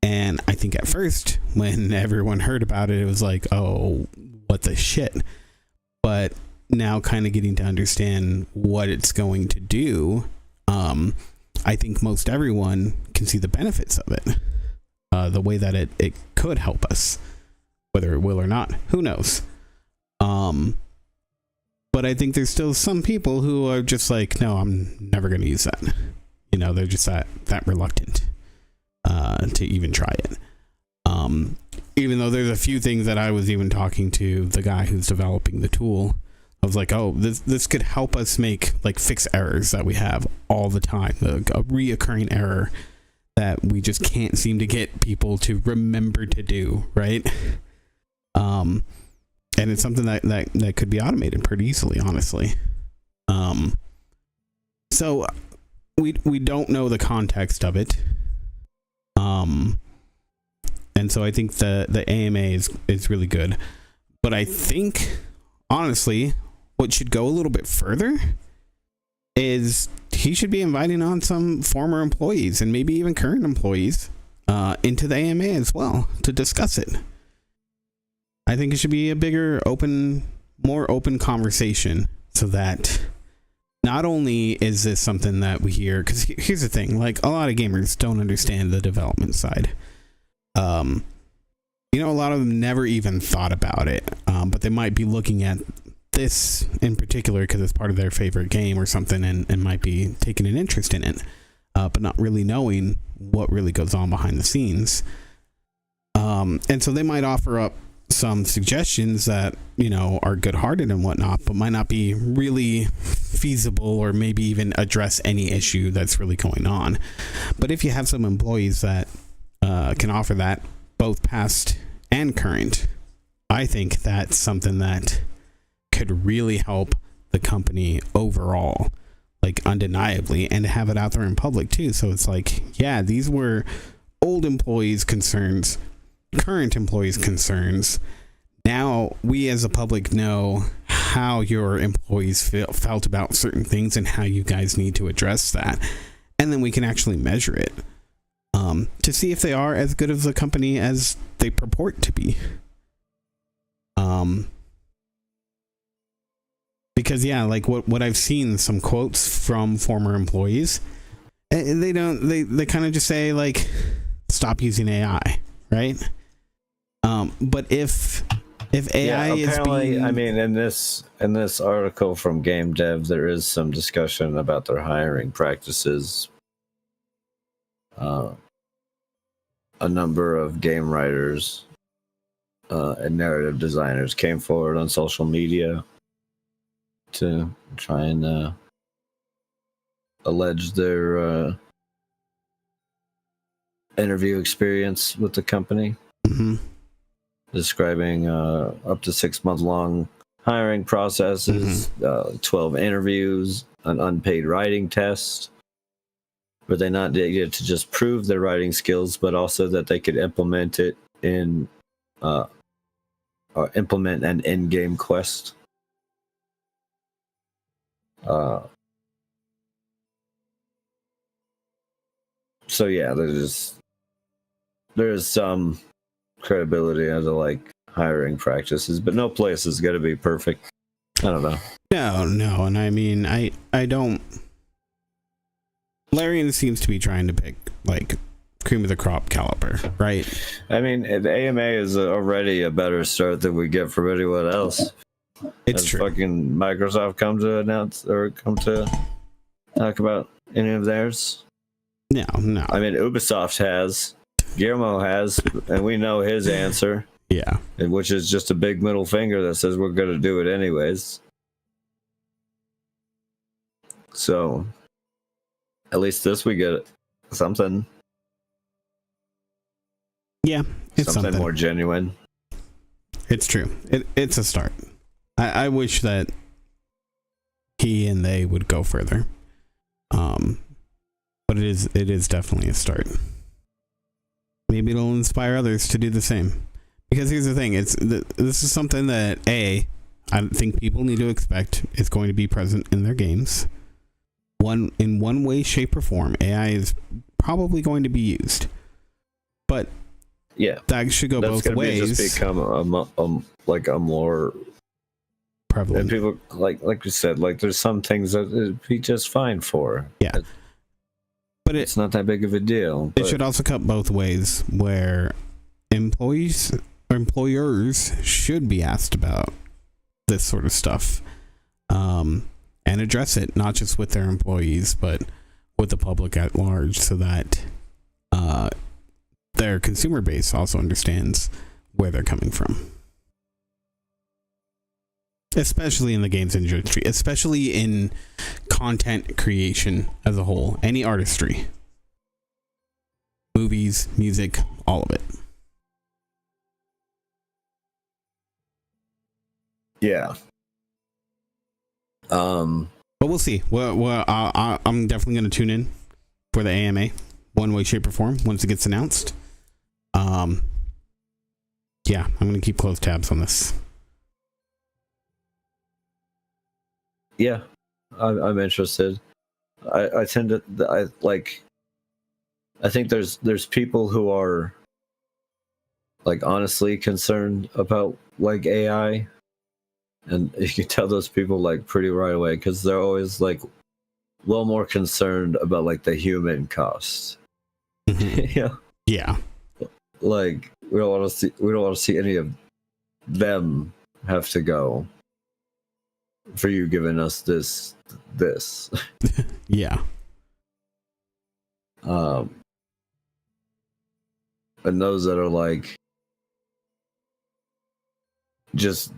And I think at first, when everyone heard about it, it was like, oh, what the shit? But now kind of getting to understand what it's going to do, I think most everyone can see the benefits of it. The way that it could help us, whether it will or not, who knows? But I think there's still some people who are just like, no, I'm never going to use that. You know, they're just that reluctant to even try it. Even though there's a few things that I was even talking to the guy who's developing the tool. I was like, oh, this could help us fix errors that we have all the time, a reoccurring error that we just can't seem to get people to remember to do, right? And it's something that could be automated pretty easily, honestly. So we don't know the context of it. And so I think the AMA is really good. But I think, honestly, what should go a little bit further is he should be inviting on some former employees and maybe even current employees into the AMA as well to discuss it. I think it should be a bigger, more open conversation, so that not only is this something that we hear, because here's the thing, like, a lot of gamers don't understand the development side. You know, a lot of them never even thought about it, but they might be looking at this in particular because it's part of their favorite game or something, and might be taking an interest in it, but not really knowing what really goes on behind the scenes. And so they might offer up some suggestions that, you know, are good-hearted and whatnot, but might not be really feasible, or maybe even address any issue that's really going on. But if you have some employees that can offer that, both past and current, I think that's something that could really help the company overall, like, undeniably, and to have it out there in public too. So it's like, yeah, these were old employees' concerns, current employees' concerns. Now we as a public know how your employees felt about certain things and how you guys need to address that, and then we can actually measure it to see if they are as good of a company as they purport to be. Because yeah, like what I've seen, some quotes from former employees, they kind of just say, like, stop using AI, right? But if AI is being, I mean, in this article from Game Dev, there is some discussion about their hiring practices. A number of game writers and narrative designers came forward on social media to try and allege their interview experience with the company. Mm-hmm. Describing up to 6 month long hiring processes, 12 interviews, an unpaid writing test, where they not needed to just prove their writing skills, but also that they could implement it in or implement an in-game quest. So yeah, there's some credibility into, like, hiring practices, but no place is going to be perfect. I don't know. No, and I mean, I don't. Larian seems to be trying to pick, like, cream of the crop caliber, right? I mean, the AMA is already a better start than we get from anyone else. It's Has true. Fucking Microsoft come to announce or come to talk about any of theirs? No. I mean, Ubisoft has, Guillermo has, and we know his answer, Yeah. which is just a big middle finger that says we're going to do it anyways. So, at least this we get something. Yeah, it's something more genuine. It's true. It's a start. I wish that he and they would go further. But it is definitely a start. Maybe it'll inspire others to do the same. Because here's the thing, this is something that I think people need to expect is going to be present in their games. In one way, shape, or form, AI is probably going to be used. But yeah, that should go both ways. Just become a more prevalent. And people like you said, like there's some things that it'd be just fine for. Yeah. But it's not that big of a deal. It should also cut both ways, where employees or employers should be asked about this sort of stuff, and address it not just with their employees, but with the public at large, so that their consumer base also understands where they're coming from. Especially in the games industry, especially in content creation as a whole, any artistry, movies, music, all of it. Yeah. But we'll see. Well, I'm definitely going to tune in for the AMA, one way, shape, or form, once it gets announced. Yeah, I'm going to keep close tabs on this. Yeah, I'm interested. I tend to I think there's people who are like honestly concerned about like AI, and you can tell those people like pretty right away because they're always like a little more concerned about like the human cost. Mm-hmm. Yeah. Like we don't want to see any of them have to go for you giving us this. Yeah. And those that are like just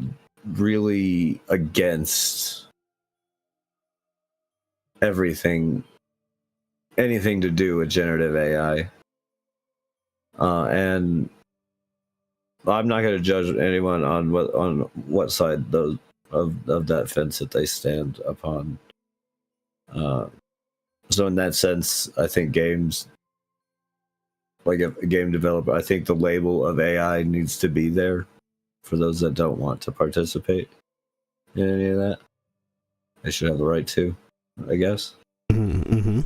really against anything to do with generative AI. And I'm not going to judge anyone on what side those of that fence that they stand upon. So in that sense, I think games, like a game developer, I think the label of AI needs to be there for those that don't want to participate in any of that. They should have the right to, I guess. Mm-hmm.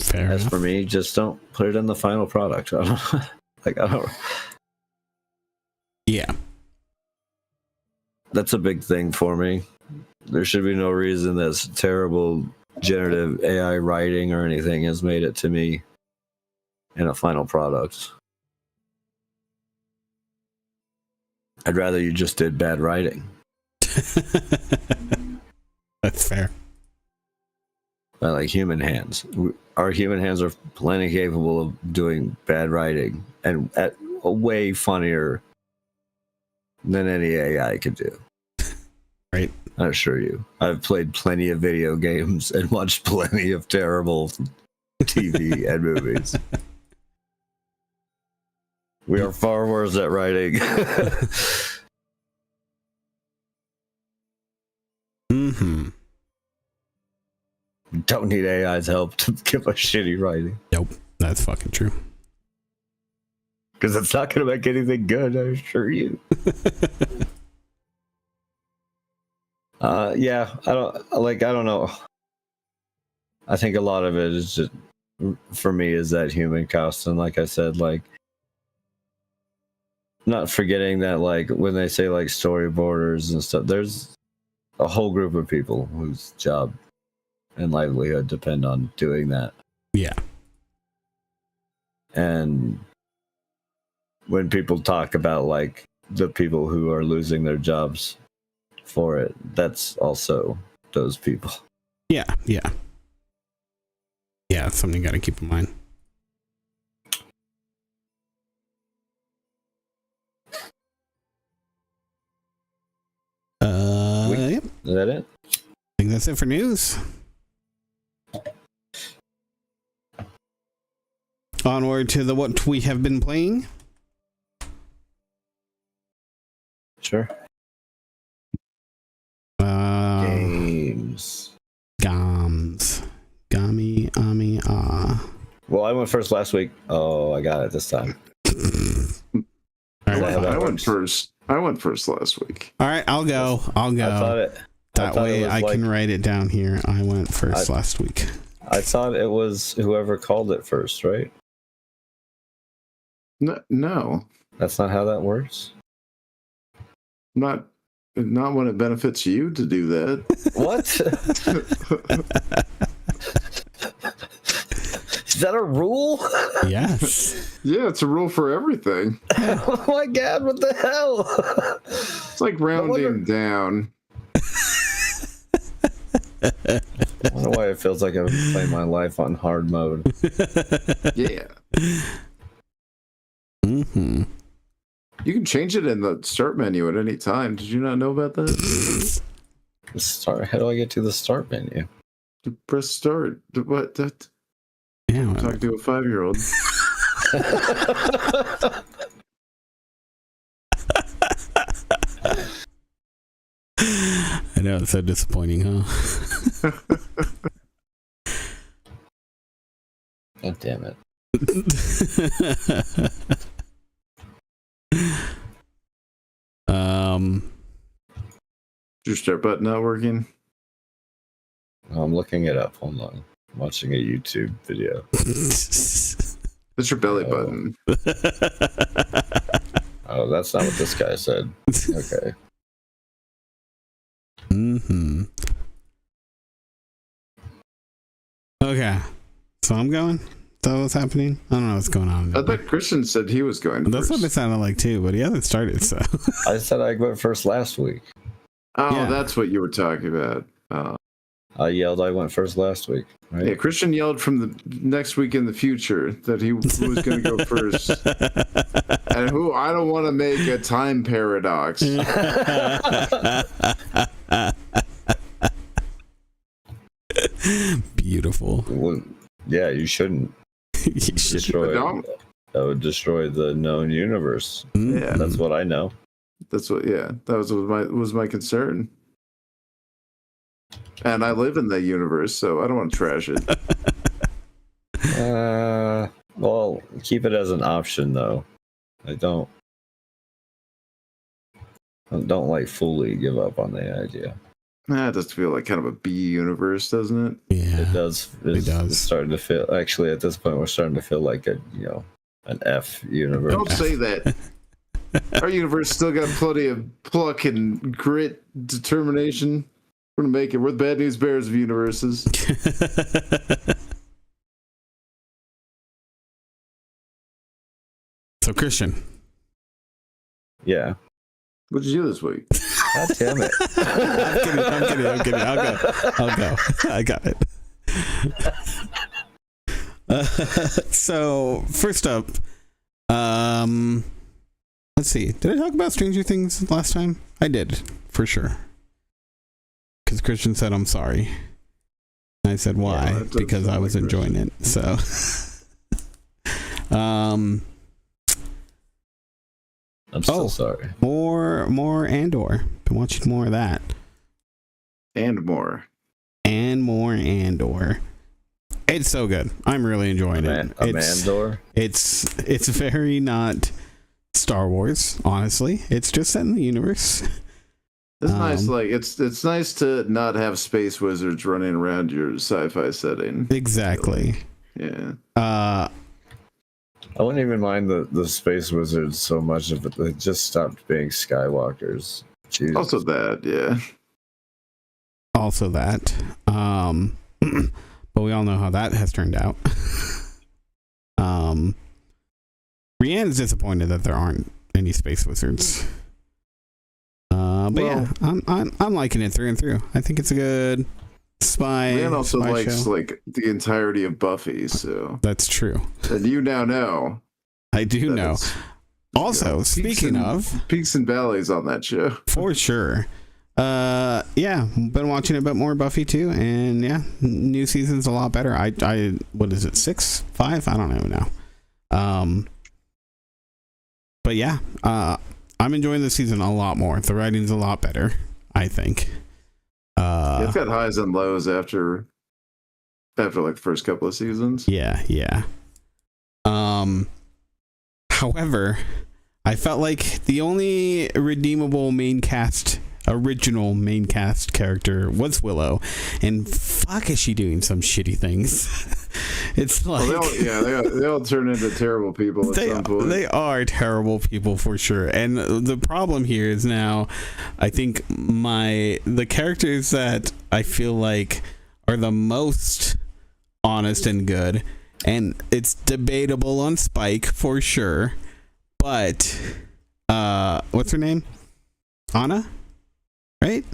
Fair as enough. for me, just don't put it in the final product. I don't. Yeah. That's a big thing for me. There should be no reason this terrible generative AI writing or anything has made it to me in a final product. I'd rather you just did bad writing. That's fair. By like human hands. Our human hands are plenty capable of doing bad writing and at a way funnier than any AI could do. Right. I assure you. I've played plenty of video games and watched plenty of terrible TV and movies. We are far worse at writing. Mm-hmm. We don't need AI's help to give us shitty writing. Nope. That's fucking true. Because it's not going to make anything good, I assure you. Yeah, I don't know. I think a lot of it is just, for me, is that human cost. And like I said, like, not forgetting that, like, when they say, like, storyboarders and stuff, there's a whole group of people whose job and livelihood depend on doing that. Yeah. And when people talk about, like, the people who are losing their jobs for it, that's also those people. Yeah. It's something you got to keep in mind. Yep. Is that it? I think that's it for news. Onward to what we have been playing. Sure. Games. Gams. Gami, Ami, Ah. Well, I went first last week. Oh, I got it this time. All right, I went first. I went first last week. All right, I'll go. That way I can write it down here. I went first last week. I thought it was whoever called it first, right? No. That's not how that works. Not when it benefits you to do that. What? Is that a rule? Yes. Yeah, it's a rule for everything. Oh my god, what the hell? It's like rounding down. I don't know why it feels like I'm playing my life on hard mode. Yeah. Mm-hmm. You can change it in the start menu at any time. Did you not know about that? Start. How do I get to the start menu? You press start. What? That? Yeah. I'm talking to a 5-year-old. I know, it's so disappointing, huh? God damn it. Your start button not working? I'm looking it up. Hold on. I'm watching a YouTube video. That's your belly button. Oh, that's not what this guy said. Okay. Mm-hmm. Okay. So I'm going? Is that what's happening? I don't know what's going on. I thought Christian said he was going That's first. what it sounded like too, but he hasn't started, so. I said I went first last week. Oh, Yeah. that's what you were talking about. I yelled I went first last week. Right? Yeah, Christian yelled from the next week in the future that he was going to go first. And I don't want to make a time paradox. Beautiful. Well, yeah, you shouldn't. You should. Destroy. That would destroy the known universe. Yeah. That's what I know. That's what. Yeah, that was my concern. And I live in that universe, so I don't want to trash it. Well, keep it as an option, though. I don't like fully give up on the idea. It does feel like kind of a B universe, doesn't it? Yeah. It does. It does. It's starting to feel. Actually, at this point, we're starting to feel like an F universe. Don't say that. Our universe still got plenty of pluck and grit, determination. We're gonna make it. We're the Bad News Bears of universes. So Christian. Yeah. What'd you do this week? God damn it. I'm kidding. I'll go. I got it. So first up, let's see. Did I talk about Stranger Things last time? I did, for sure. Because Christian said I'm sorry. And I said why? Yeah, because I was enjoying it. So I'm so sorry. more Andor. Been watching more of that. And more. And more Andor. It's so good. I'm really enjoying it. Amandor? It's very not Star Wars, honestly. It's just set in the universe. It's nice, like it's nice to not have space wizards running around your sci-fi setting. Exactly. Yeah. I wouldn't even mind the space wizards so much if they just stopped being Skywalkers. Jesus. Also that, yeah. Also that. But we all know how that has turned out. Rianne's disappointed that there aren't any space wizards. But yeah, I'm liking it through and through. I think it's a good spy. Man also spy likes show. like the entirety of Buffy, so That's true. and you now know. I do that know. it's, Also, peaks speaking and- of, peaks and valleys on that show. for sure. Yeah, been watching a bit more Buffy too, and yeah, new season's a lot better. I what is it, 6, 5? I don't even know. But yeah, I'm enjoying the season a lot more. The writing's a lot better, I think. It's got highs and lows after like the first couple of seasons. Yeah. However, I felt like the only redeemable original main cast character was Willow, and fuck, is she doing some shitty things. It's like They all turn into terrible people at some point. they are terrible people for sure. And the problem here is now, I think the characters that I feel like are the most honest and good, and it's debatable on Spike for sure, but what's her name? Anna, right?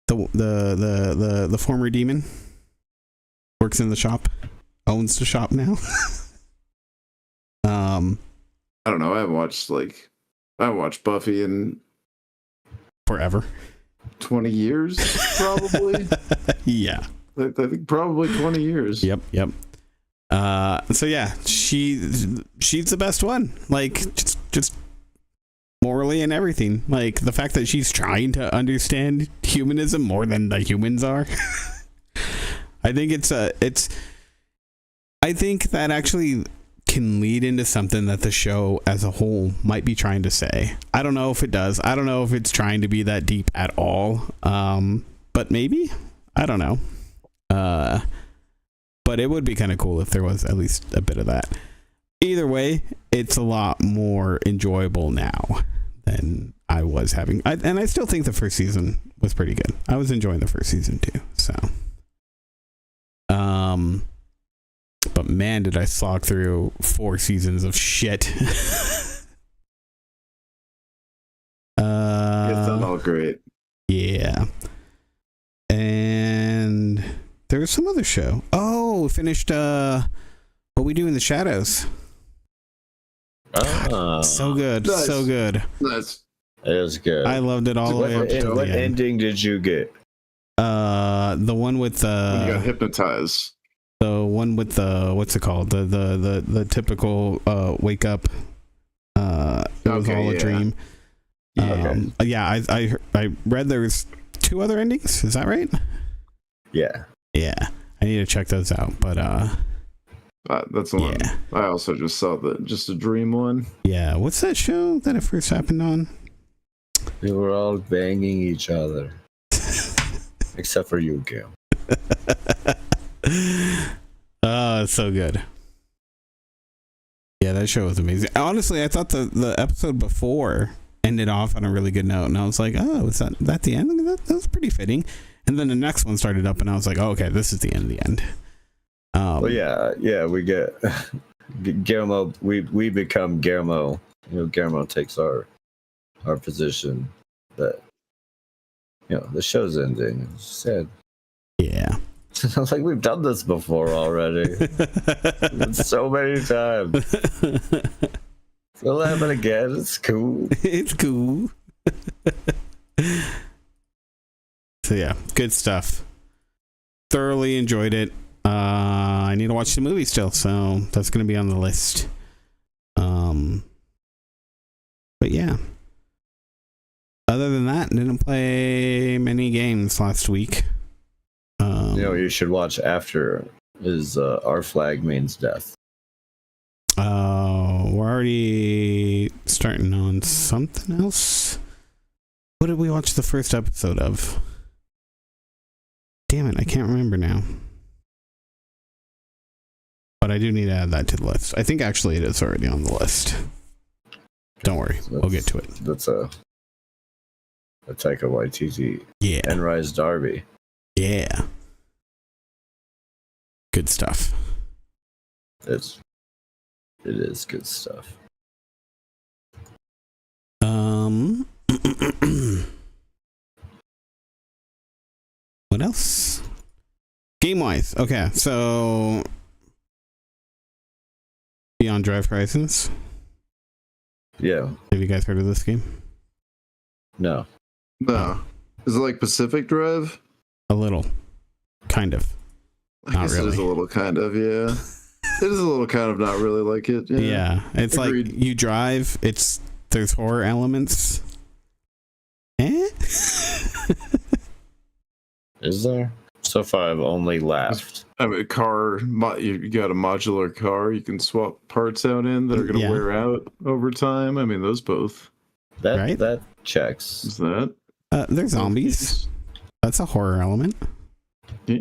The former demon, works in the shop, owns the shop now. I don't know. I haven't watched Buffy in Forever. 20 years, probably. Yeah. I think probably 20 years. Yep. So yeah, she's the best one. Like just morally and everything. Like the fact that she's trying to understand humanism more than the humans are. I think I think that actually can lead into something that the show as a whole might be trying to say. I don't know if it does. I don't know if it's trying to be that deep at all. But maybe. I don't know. But it would be kind of cool if there was at least a bit of that. Either way, it's a lot more enjoyable now than I was having. And I still think the first season was pretty good. I was enjoying the first season too. So, but man, did I slog through 4 seasons of shit. It's not all great. Yeah. And there was some other show. Oh, finished What We Do in the Shadows. So good. Nice. So good. That's It was good. I loved it all the way up to What the end. ending did you get? The one with when you got hypnotized. the one with the what's it called? The typical wake up. It was Okay, all a yeah. dream. Yeah, I read there's 2 other endings. Is that right? Yeah. Yeah, I need to check those out. But That's the one. Yeah. I also just saw just a dream one. yeah, what's that show that it first happened on? We were all banging each other. Except for you, Gil. Oh, it's so good. Yeah, that show was amazing. Honestly, I thought the episode before ended off on a really good note, and I was like, oh, is that the end? That was pretty fitting. And then the next one started up, and I was like, oh, okay, this is the end of the end. Well, yeah, we get Guillermo. We become Guillermo. Guillermo takes our position that the show's ending. It's sad. Yeah. I was like, we've done this before already. So many times. It'll happen again. It's cool. It's cool. So yeah, good stuff. Thoroughly enjoyed it. I need to watch the movie still, so that's going to be on the list. But yeah. Other than that, didn't play many games last week. You should watch after is Our Flag Means Death. We're already starting on something else. What did we watch the first episode of? Damn it, I can't remember now. But I do need to add that to the list. I think actually it is already on the list. Don't worry, we'll get to it. That's a Taika Waititi Yeah. and Rise Darby. Yeah. Good stuff. It is good stuff. What else? game wise, okay, so Beyond Drive Horizons. Yeah. Have you guys heard of this game? No. No. Is it like Pacific Drive? A little, kind of. I Not guess it is really. a little kind of, yeah. It is a little kind of not really like it. Yeah, it's Agreed. like you drive. There's horror elements. Is there? So far, I've only laughed. I mean, you got a modular car you can swap parts out in that are going to Yeah. wear out over time. I mean, those both. That Right? checks. Is that? There's zombies. That's a horror element. Yeah.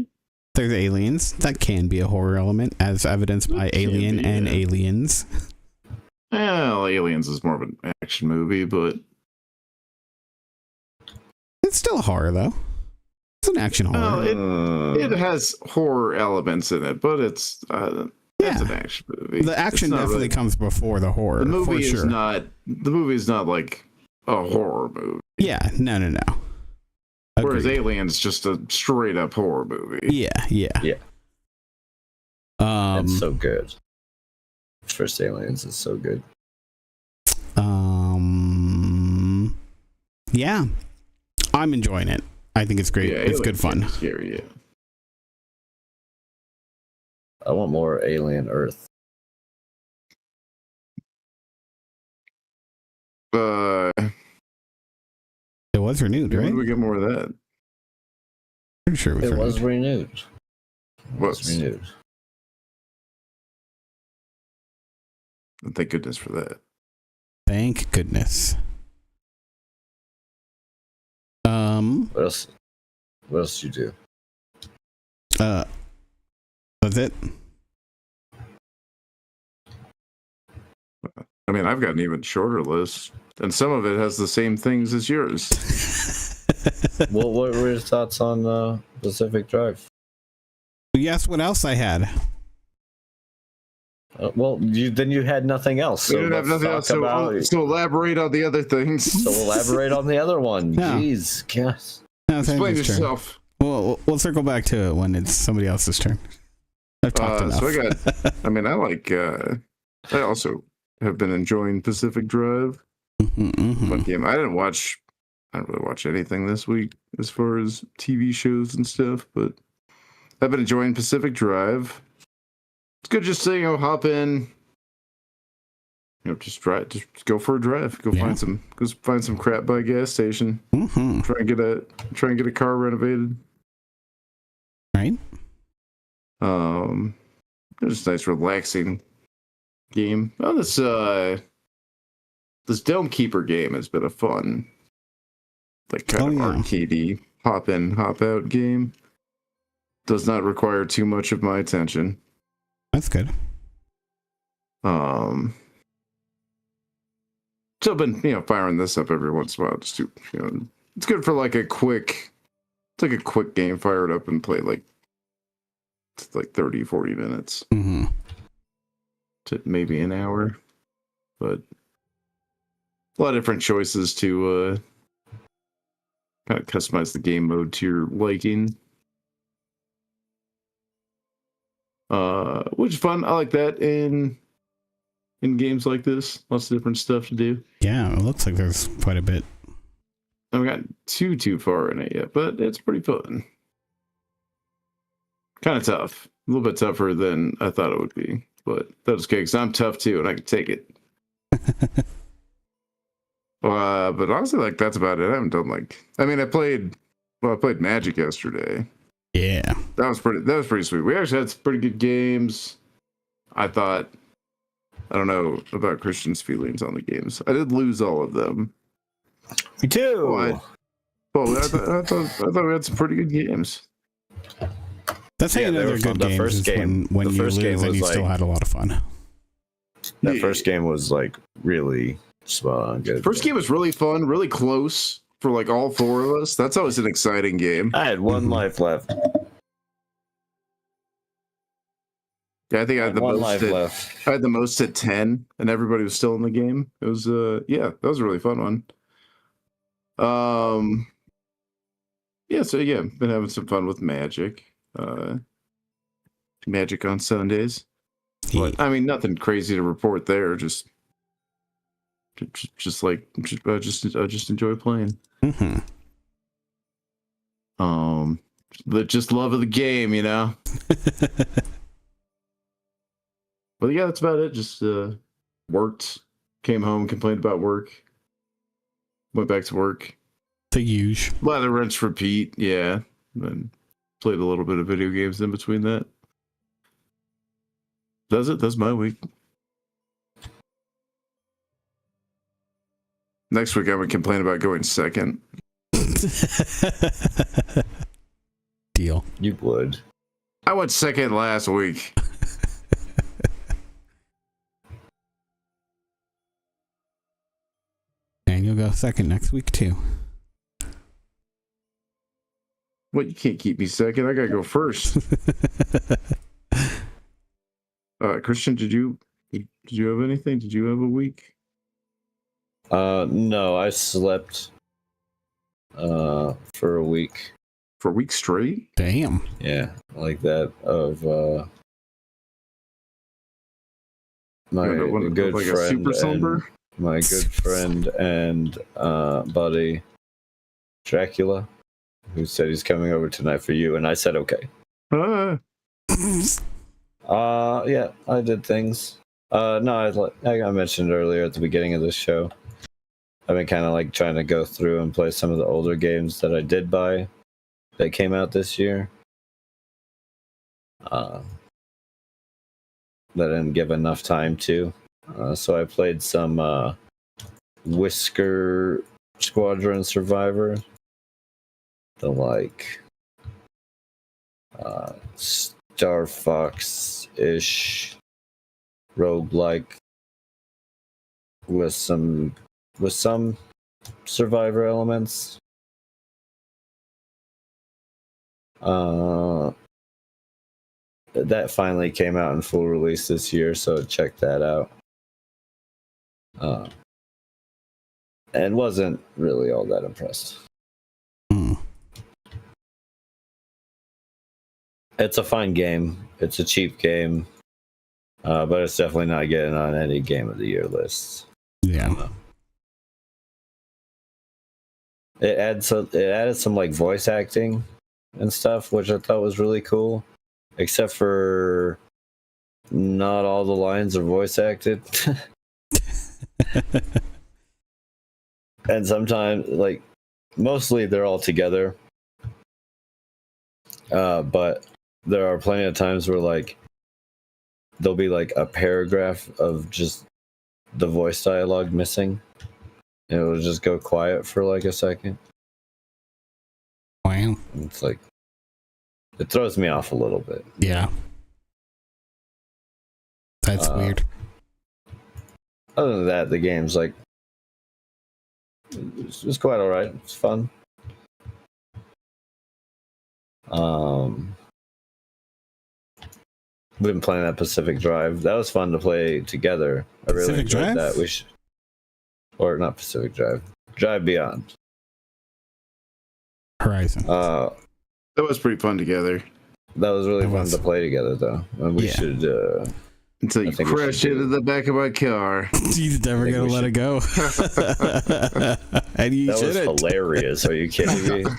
There's aliens. That can be a horror element, as evidenced by It can Alien be, and yeah. Aliens. Well, Aliens is more of an action movie, but It's still a horror, though. It's an action horror. it has horror elements in it, but it's an action movie. The action It's not definitely really- comes before the horror. The movie for is sure. not. The movie is not like a horror movie. Yeah, no. Whereas Agreed. Alien's just a straight up horror movie. Yeah. Yeah. It's so good. First Aliens is so good. Yeah, I'm enjoying it. I think it's great. Yeah, It's good Alien's fun. Scary, yeah. I want more Alien Earth. It was renewed, When right? do we get more of that? Pretty sure it was It renewed. was renewed. It was Was. renewed. Thank goodness for that. Thank goodness. What else? What else you do? That's it. I mean, I've got an even shorter list, and some of it has the same things as yours. What were your thoughts on Pacific Drive? Yes, what else I had? Well, you had nothing else. We So didn't have let's nothing else, talk about. so elaborate on the other things. So elaborate on the other one. No. Jeez, gosh. No, it's Explain Andrew's turn. yourself. We'll circle back to it when it's somebody else's turn. I've talked enough. So I also have been enjoying Pacific Drive. Fun game. I didn't really watch anything this week as far as TV shows and stuff, but I've been enjoying Pacific Drive. It's good just to, hop in, just go for a drive. Go find some crap by a gas station. Try and get a car renovated. Right. Just a nice relaxing game. Oh, this Dome Keeper game has been a fun, kind of arcadey hop in, hop out game. Does not require too much of my attention. That's good. So I've been, firing this up every once in a while just to, it's good for a quick game, fire it up and play 30, 40 minutes to maybe an hour, but a lot of different choices to kind of customize the game mode to your liking. Which is fun. I like that in games like this. Lots of different stuff to do. Yeah, it looks like there's quite a bit. I haven't gotten too far in it yet, but it's pretty fun. Kind of tough. A little bit tougher than I thought it would be, but that's okay because I'm tough too and I can take it. But honestly, that's about it. I haven't done I played Magic yesterday. Yeah. That was pretty sweet. We actually had some pretty good games. I don't know about Christian's feelings on the games. I did lose all of them. Me too. I thought we had some pretty good games. That's how you know they they're were fun. good The games. first Is game- when the you first lose game and was you still had a lot of fun. That first game was really spot on good. First game was really fun, really close for all four of us. That's always an exciting game. I had one life left. Yeah, I think I had the One most life at, left. I had the most at 10, and everybody was still in the game. It was that was a really fun one. Been having some fun with Magic. Magic on Sundays. But, I mean, nothing crazy to report there. Just enjoy playing. Mm-hmm. Just love of the game, you know. But yeah, that's about it. Just worked, came home, complained about work, went back to work. The huge. Lather, rinse, repeat. Yeah, and played a little bit of video games in between that. That's my week. Next week, I would complain about going second. Deal. You would. I went second last week. And you'll go second next week, too. What? You can't keep me second. I gotta go first. Christian, did you have anything? Did you have a week? No, I slept for a week. For a week straight? Damn. Yeah, like that of my good like friend a super sober? My good friend and buddy Dracula, who said he's coming over tonight for you, and I said okay. Yeah, I did things. No, I mentioned earlier at the beginning of this show, I've been kind of like trying to go through and play some of the older games that I did buy that came out this year. That I didn't give enough time to. So I played some Whisker Squadron Survivor. The Star Fox-ish roguelike with some Survivor elements. That finally came out in full release this year, so check that out. And wasn't really all that impressed. It's a fine game. It's a cheap game, but it's definitely not getting on any Game of the Year lists. Yeah. It added some like voice acting and stuff, which I thought was really cool. Except for not all the lines are voice acted. And sometimes, like, mostly they're all together. But there are plenty of times where, like, there'll be, like, a paragraph of just the voice dialogue missing. And it'll just go quiet for, like, a second. Wow. And it's like, it throws me off a little bit. Yeah. That's weird. Other than that, the game's like, it's quite all right. It's fun. We've been playing that Pacific Drive. That was fun to play together. I really Pacific enjoyed Drive? that. Or not Pacific Drive. Drive Beyond. Horizon. That was pretty fun together. That was really fun to play together, though. And we should. Until you crashed into the back of my car. He's never gonna let it go. And you that was shouldn't. hilarious. Are you kidding me?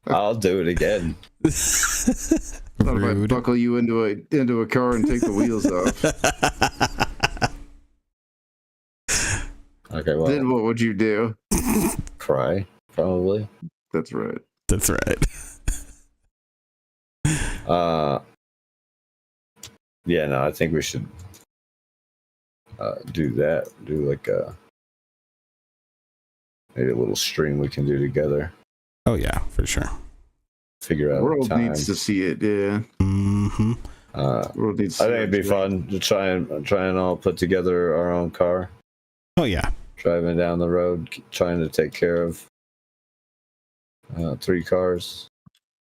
I'll do it again. Not if I buckle you into a car and take the wheels off. Okay, well. Then what would you do? Cry, probably. That's right. That's right. Yeah, no, I think we should do that. Do like maybe a little stream we can do together. Oh yeah, for sure. Figure out the world time. needs to see it. Yeah. Mm-hmm. World needs. I think it'd be fun to try and all put together our own car. Oh yeah. Driving down the road, trying to take care of 3 cars.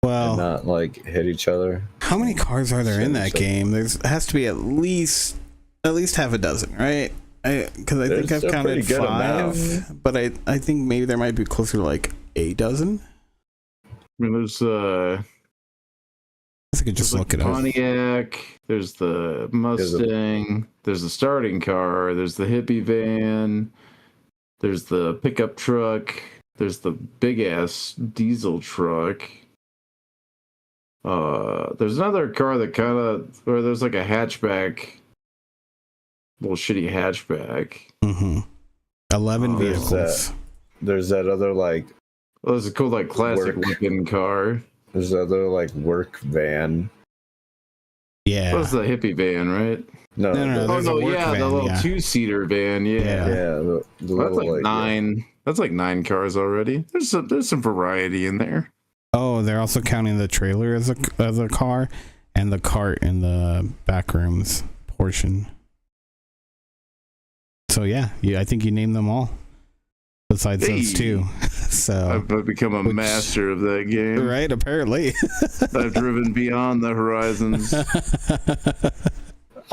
Well, and not like hit each other. How many cars are there in that game? There has to be at least half a dozen, right? Because I think I've counted 5, but I think maybe there might be closer to like a dozen. I mean, there's I could just There's look it like up. Pontiac. There's the Mustang. There's the starting car. There's the hippie van. There's the pickup truck. There's the big ass diesel truck. There's another car that kind of, or there's like a hatchback, little shitty hatchback. 11 vehicles. There's that other like. Oh, there's a cool like classic looking car. There's that other like work van. Yeah. That's the hippie van, right? No. Oh no, yeah, the little 2-seater van. Yeah. The That's little, like 9. Yeah. That's like 9 cars already. There's some variety in there. Oh, they're also counting the trailer as a car and the cart in the back rooms portion. So yeah, I think you named them all. Besides those two. So I've become a master of that game. Right, apparently. I've driven beyond the horizons.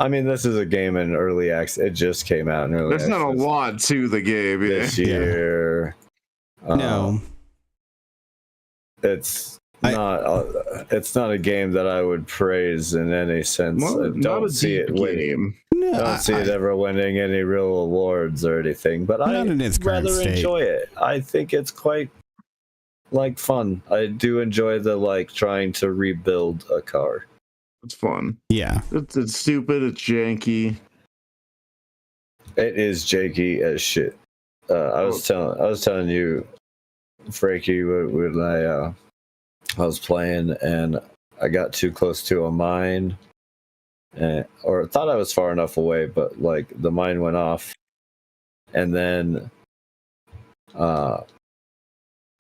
I mean, this is a game in early access. It just came out in early access. There's not a lot to the game this year. No. It's not a game that I would praise in any sense. I don't see it winning. No, I don't see it ever winning any real awards or anything, but I rather enjoy it. I think it's quite like fun. I do enjoy the like trying to rebuild a car. It's fun. Yeah. It's stupid, it's janky. It is janky as shit. I was telling you, Frankie, when I was playing and I got too close to a mine, or thought I was far enough away, but like the mine went off, and then I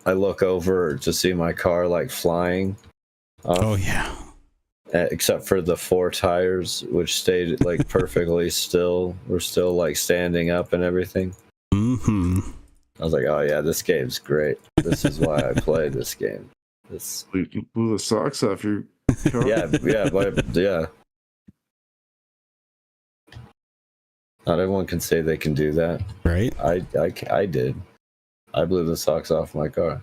look over to see my car like flying. Oh yeah. Except for the 4 tires, which stayed like perfectly still. We're still like standing up and everything. I was like, oh yeah, this game's great. This is why I play this game. You blew the socks off your car. Yeah. Not everyone can say they can do that, right? I did. I blew the socks off my car.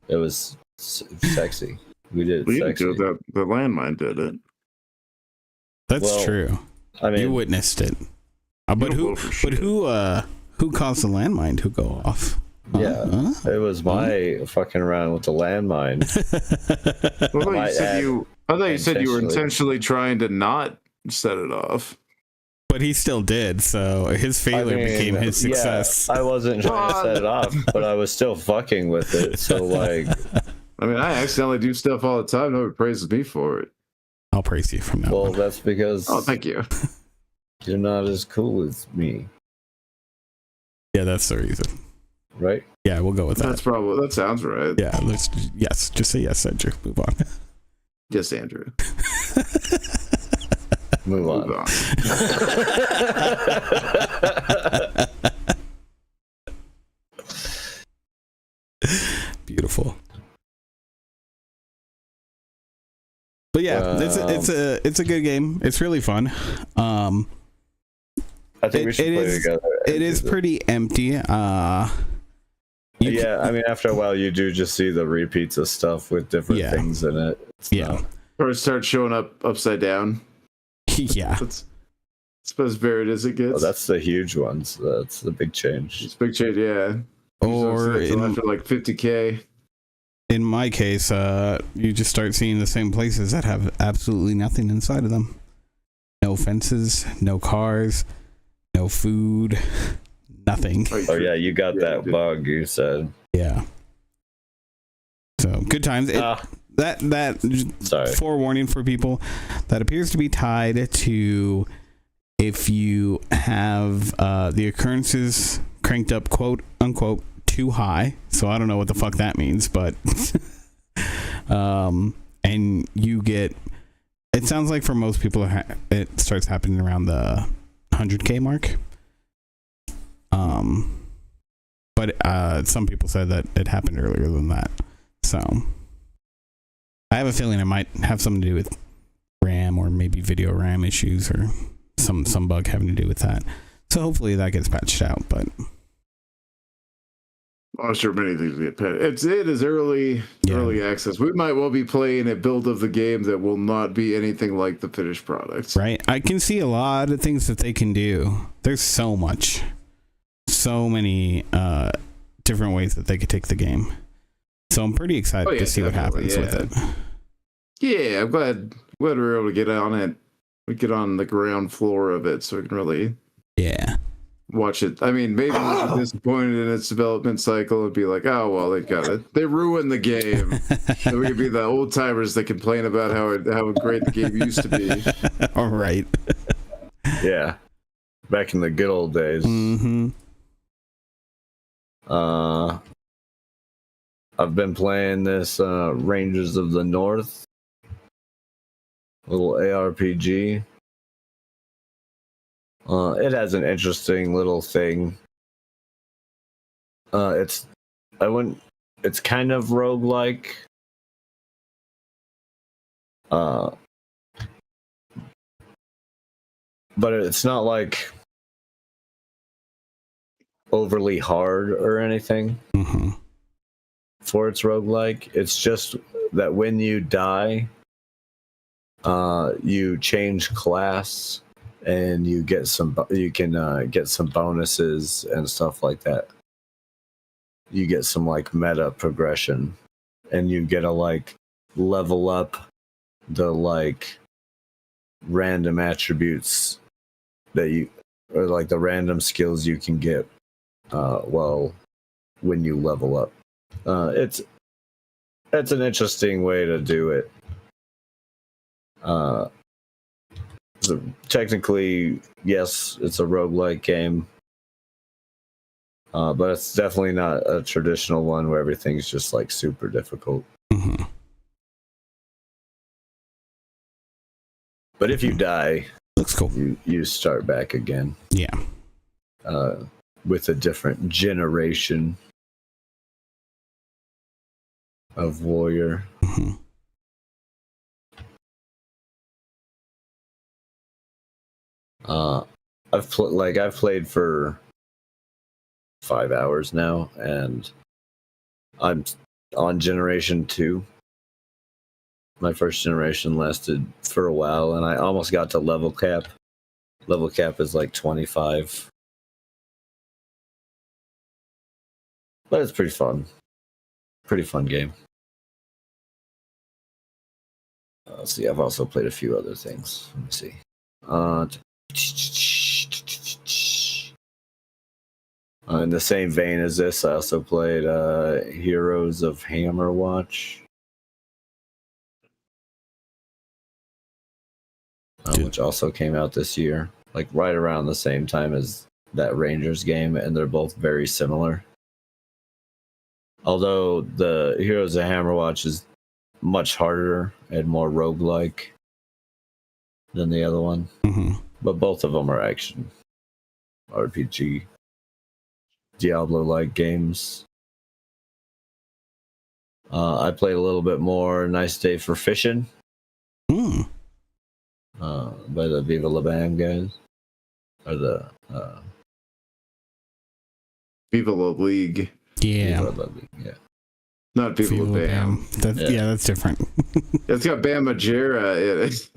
It was sexy. We did it sexy. The landmine did it. That's true. I mean, you witnessed it. But who caused the landmine to go off? Yeah, it was my fucking around with the landmine. I thought you said you were intentionally trying to not set it off. But he still did, so his failure became his success. Yeah, I wasn't trying to set it off, but I was still fucking with it. So like, I mean, I accidentally do stuff all the time. Nobody praises me for it. I'll praise you from now on. Well, that's because... Oh, thank you. You're not as cool as me. Yeah, that's the reason. Right? Yeah, we'll go with that. That sounds right. Yeah, yes. Just say yes, Andrew. Move on. Yes, Andrew. Move on. Beautiful. But yeah, it's a good game. It's really fun. I think we should play together. It is pretty empty. I mean, after a while, you do just see the repeats of stuff with different things in it. Or it starts showing up upside down. Yeah. It's as varied as it gets. Oh, that's the huge ones. That's the big change. It's big change, yeah. Or after like 50K. In my case, you just start seeing the same places that have absolutely nothing inside of them. No fences, no cars, no food, nothing. Oh yeah, you got that bug you said. Yeah. So good times. Sorry. Forewarning for people, that appears to be tied to if you have the occurrences cranked up, quote unquote, too high. So I don't know what the fuck that means, but and you get, it sounds like for most people it starts happening around the 100K mark. But some people said that it happened earlier than that. So I have a feeling it might have something to do with RAM or maybe video RAM issues or some bug having to do with that. So hopefully that gets patched out, but I'm sure many things get paid. It is early access. We might well be playing a build of the game that will not be anything like the finished product. Right. I can see a lot of things that they can do. There's so many different ways that they could take the game. So I'm pretty excited to see what happens with it. Yeah, I'm glad we were able to get on it. We get on the ground floor of it, so we can really watch it. I mean, maybe we'll be disappointed in its development cycle and be like, oh well, they ruined the game. So we could be the old timers that complain about how great the game used to be. All right. Yeah, back in the good old days. Mm-hmm. I've been playing this Rangers of the North little ARPG. It has an interesting little thing. It's kind of roguelike. But it's not like overly hard or anything. Mm-hmm. For its roguelike. It's just that when you die, you change class and you can get some bonuses and stuff like that. You get some like meta progression, and you get to like level up the like random attributes that or like the random skills you can get when you level up. It's an interesting way to do it. So technically, yes, it's a roguelike game, but it's definitely not a traditional one where everything's just like super difficult. Mm-hmm. But if you die, looks cool. You start back again. Yeah. With a different generation of warrior. Mm-hmm. I've played for 5 hours now, and I'm on generation 2. My first generation lasted for a while, and I almost got to level cap. Level cap is like 25. But it's pretty fun. Pretty fun game. Let's see, I've also played a few other things. Let me see. In the same vein as this, I also played Heroes of Hammerwatch, which also came out this year, like right around the same time as that Rangers game, and they're both very similar. Although the Heroes of Hammerwatch is much harder and more roguelike than the other one. Mm-hmm. But both of them are action RPG, Diablo-like games. I played a little bit more Nice Day for Fishing. Mm. By the Viva La Bam guys. Or the Viva La League. Yeah. Viva La League, yeah. Not Viva La Bam. That's different. It's got Bam Margera in it.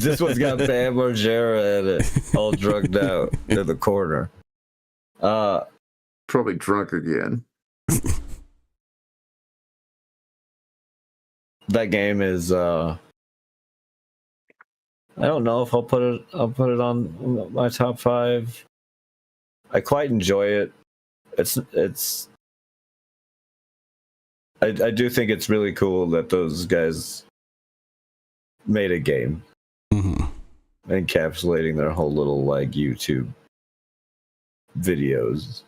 This one's got Bam Margera in it, all drugged out in the corner. Probably drunk again. That game is I don't know if I'll put it on my top 5. I quite enjoy it. I do think it's really cool that those guys made a game, mm-hmm. encapsulating their whole little like YouTube videos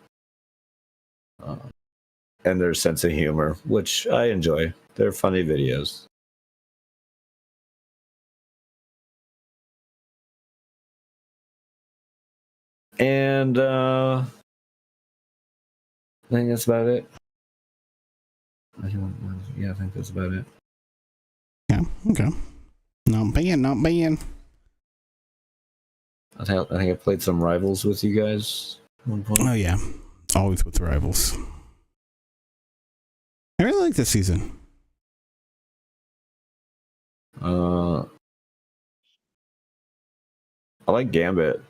and their sense of humor, which I enjoy. They're funny videos. And I think that's about it. I think that's about it. Yeah, okay. Not bad. I think I played some Rivals with you guys at one point. Oh yeah, always with Rivals. I really like this season. I like Gambit.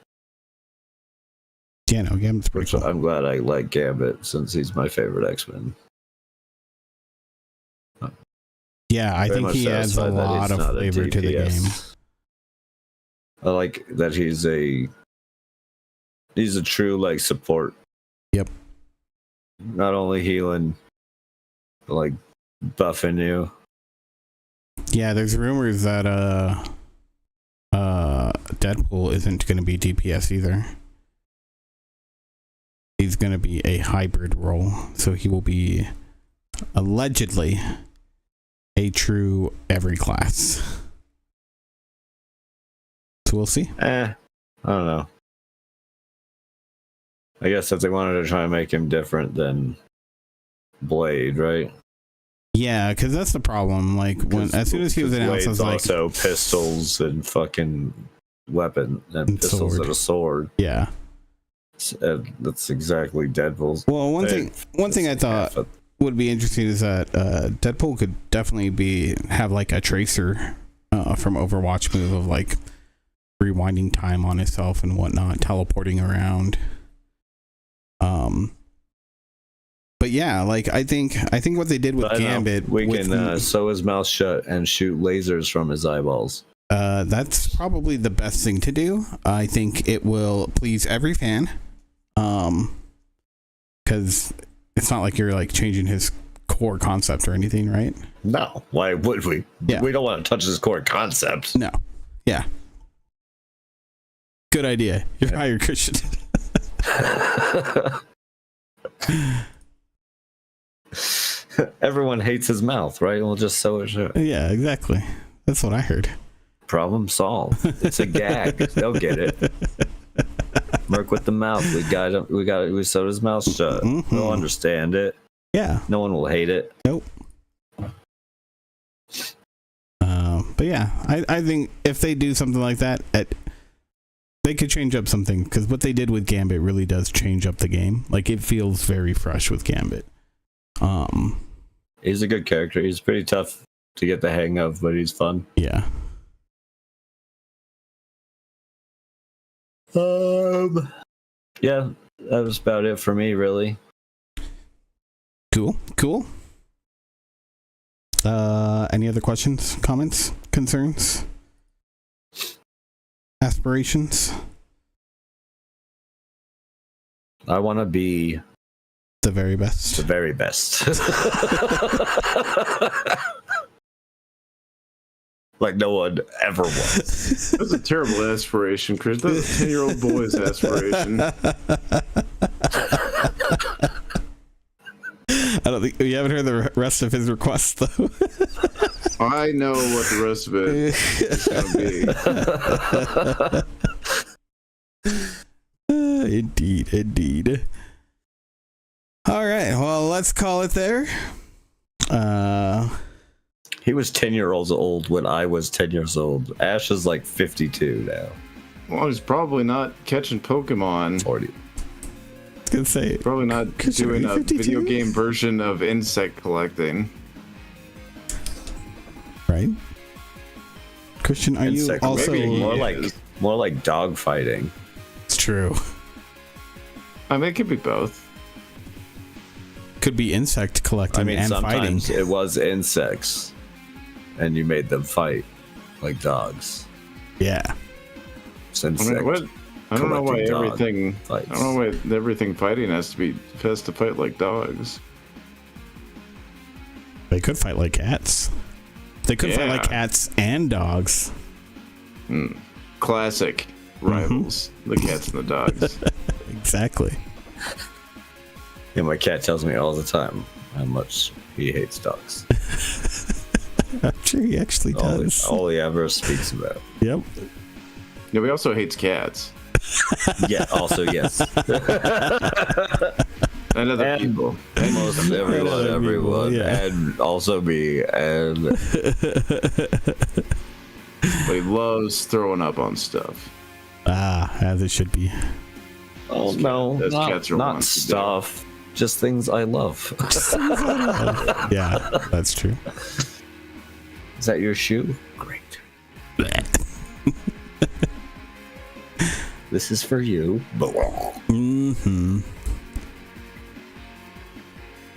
Yeah, no, Gambit's pretty cool. I'm glad I like Gambit since he's my favorite X-Men. Yeah, I think he adds a lot of flavor to the game. I like that he's a true like support. Yep. Not only healing, but like buffing you. Yeah, there's rumors that Deadpool isn't going to be DPS either. He's going to be a hybrid role, so he will be allegedly a true every class. So we'll see. I don't know. I guess if they wanted to try and make him different than Blade, right? Yeah, because that's the problem. Like as soon as he was announced, I was like, also pistols and fucking weapon and pistols and a sword. Yeah, that's exactly Deadpool's. Well, one thing I thought would be interesting is that Deadpool could definitely have like a tracer from Overwatch move of like rewinding time on himself and whatnot, teleporting around. But yeah, like I think what they did with Gambit, we can sew his mouth shut and shoot lasers from his eyeballs. That's probably the best thing to do. I think it will please every fan. Because it's not like you're like changing his core concept or anything, right? No, why would we? Yeah. We don't want to touch his core concepts. No. Yeah. Good idea. You're hired, Christian. Everyone hates his mouth, right? We'll just sew it shut. Yeah, exactly. That's what I heard. Problem solved. It's a gag. They'll get it. Work with the mouth. We sewed his mouth shut. Mm-hmm. They'll understand it. Yeah. No one will hate it. Nope. But yeah, I think if they do something like that, they could change up something, because what they did with Gambit really does change up the game. Like, it feels very fresh with Gambit. He's a good character. He's pretty tough to get the hang of, but he's fun. Yeah. Yeah, that was about it for me, really. Cool. Any other questions, comments, concerns, aspirations? I want to be the very best. The very best. Like no one ever was. That's a terrible aspiration, Chris. That's a 10-year-old boy's aspiration. I don't think you haven't heard the rest of his request, though. I know what the rest of it is going to be. Indeed. All right, well, let's call it there. He was 10 years old when I was 10 years old. Ash is like 52 now. Well, he's probably not catching Pokemon. 40. I was gonna say, probably not doing a video game version of insect collecting. Right? Christian, are you also more like dog fighting? It's true. I mean, it could be both. Could be insect collecting and sometimes fighting. It was insects, and you made them fight like dogs. Yeah. I don't know why everything fighting has to fight like dogs. They could fight like cats. They could fight like cats and dogs. Classic rivals, the cats and the dogs. Exactly. Yeah, my cat tells me all the time how much he hates dogs. I'm sure he actually does. All he ever speaks about. Yep. No, he also hates cats. Yeah, also, yes. And other people. Almost everyone. Yeah. And also me. And but he loves throwing up on stuff. As it should be. Oh, no. Not stuff. just things I love. Yeah, that's true. Is that your shoe? Great. This is for you. Mm-hmm.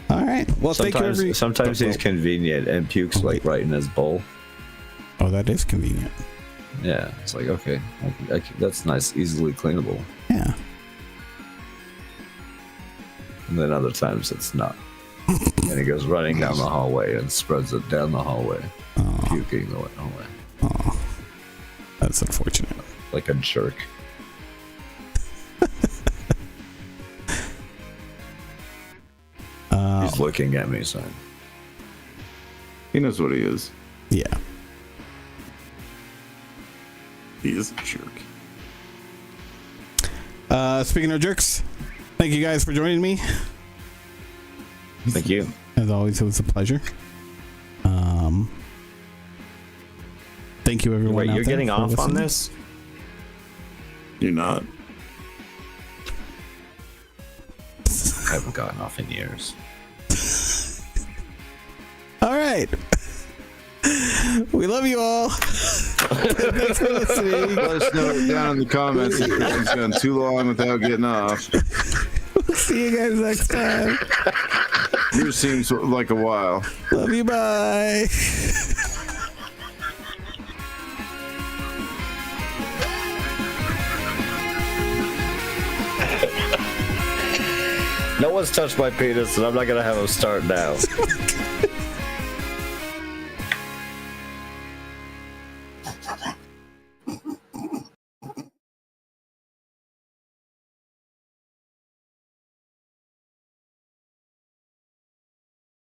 All right. Well, sometimes he's convenient and pukes like right in his bowl. Oh, that is convenient. Yeah, it's like, okay, that's nice, easily cleanable. Yeah. And then other times it's not. And he goes running down the hallway and spreads it down the hallway, puking the hallway. Oh, that's unfortunate. Like a jerk. He's looking at me, son. He knows what he is. Yeah. He is a jerk. Speaking of jerks, thank you guys for joining me. Thank you. As always, it was a pleasure. Thank you, everyone. Wait, you're getting off listening. on this? You're not. I haven't gotten off in years. All right. We love you all. Thanks for listening. Let us know down in the comments if it's gone too long without getting off. We'll see you guys next time. Yours seems like a while. Love you. Bye. No one's touched my penis, and I'm not gonna have him start now.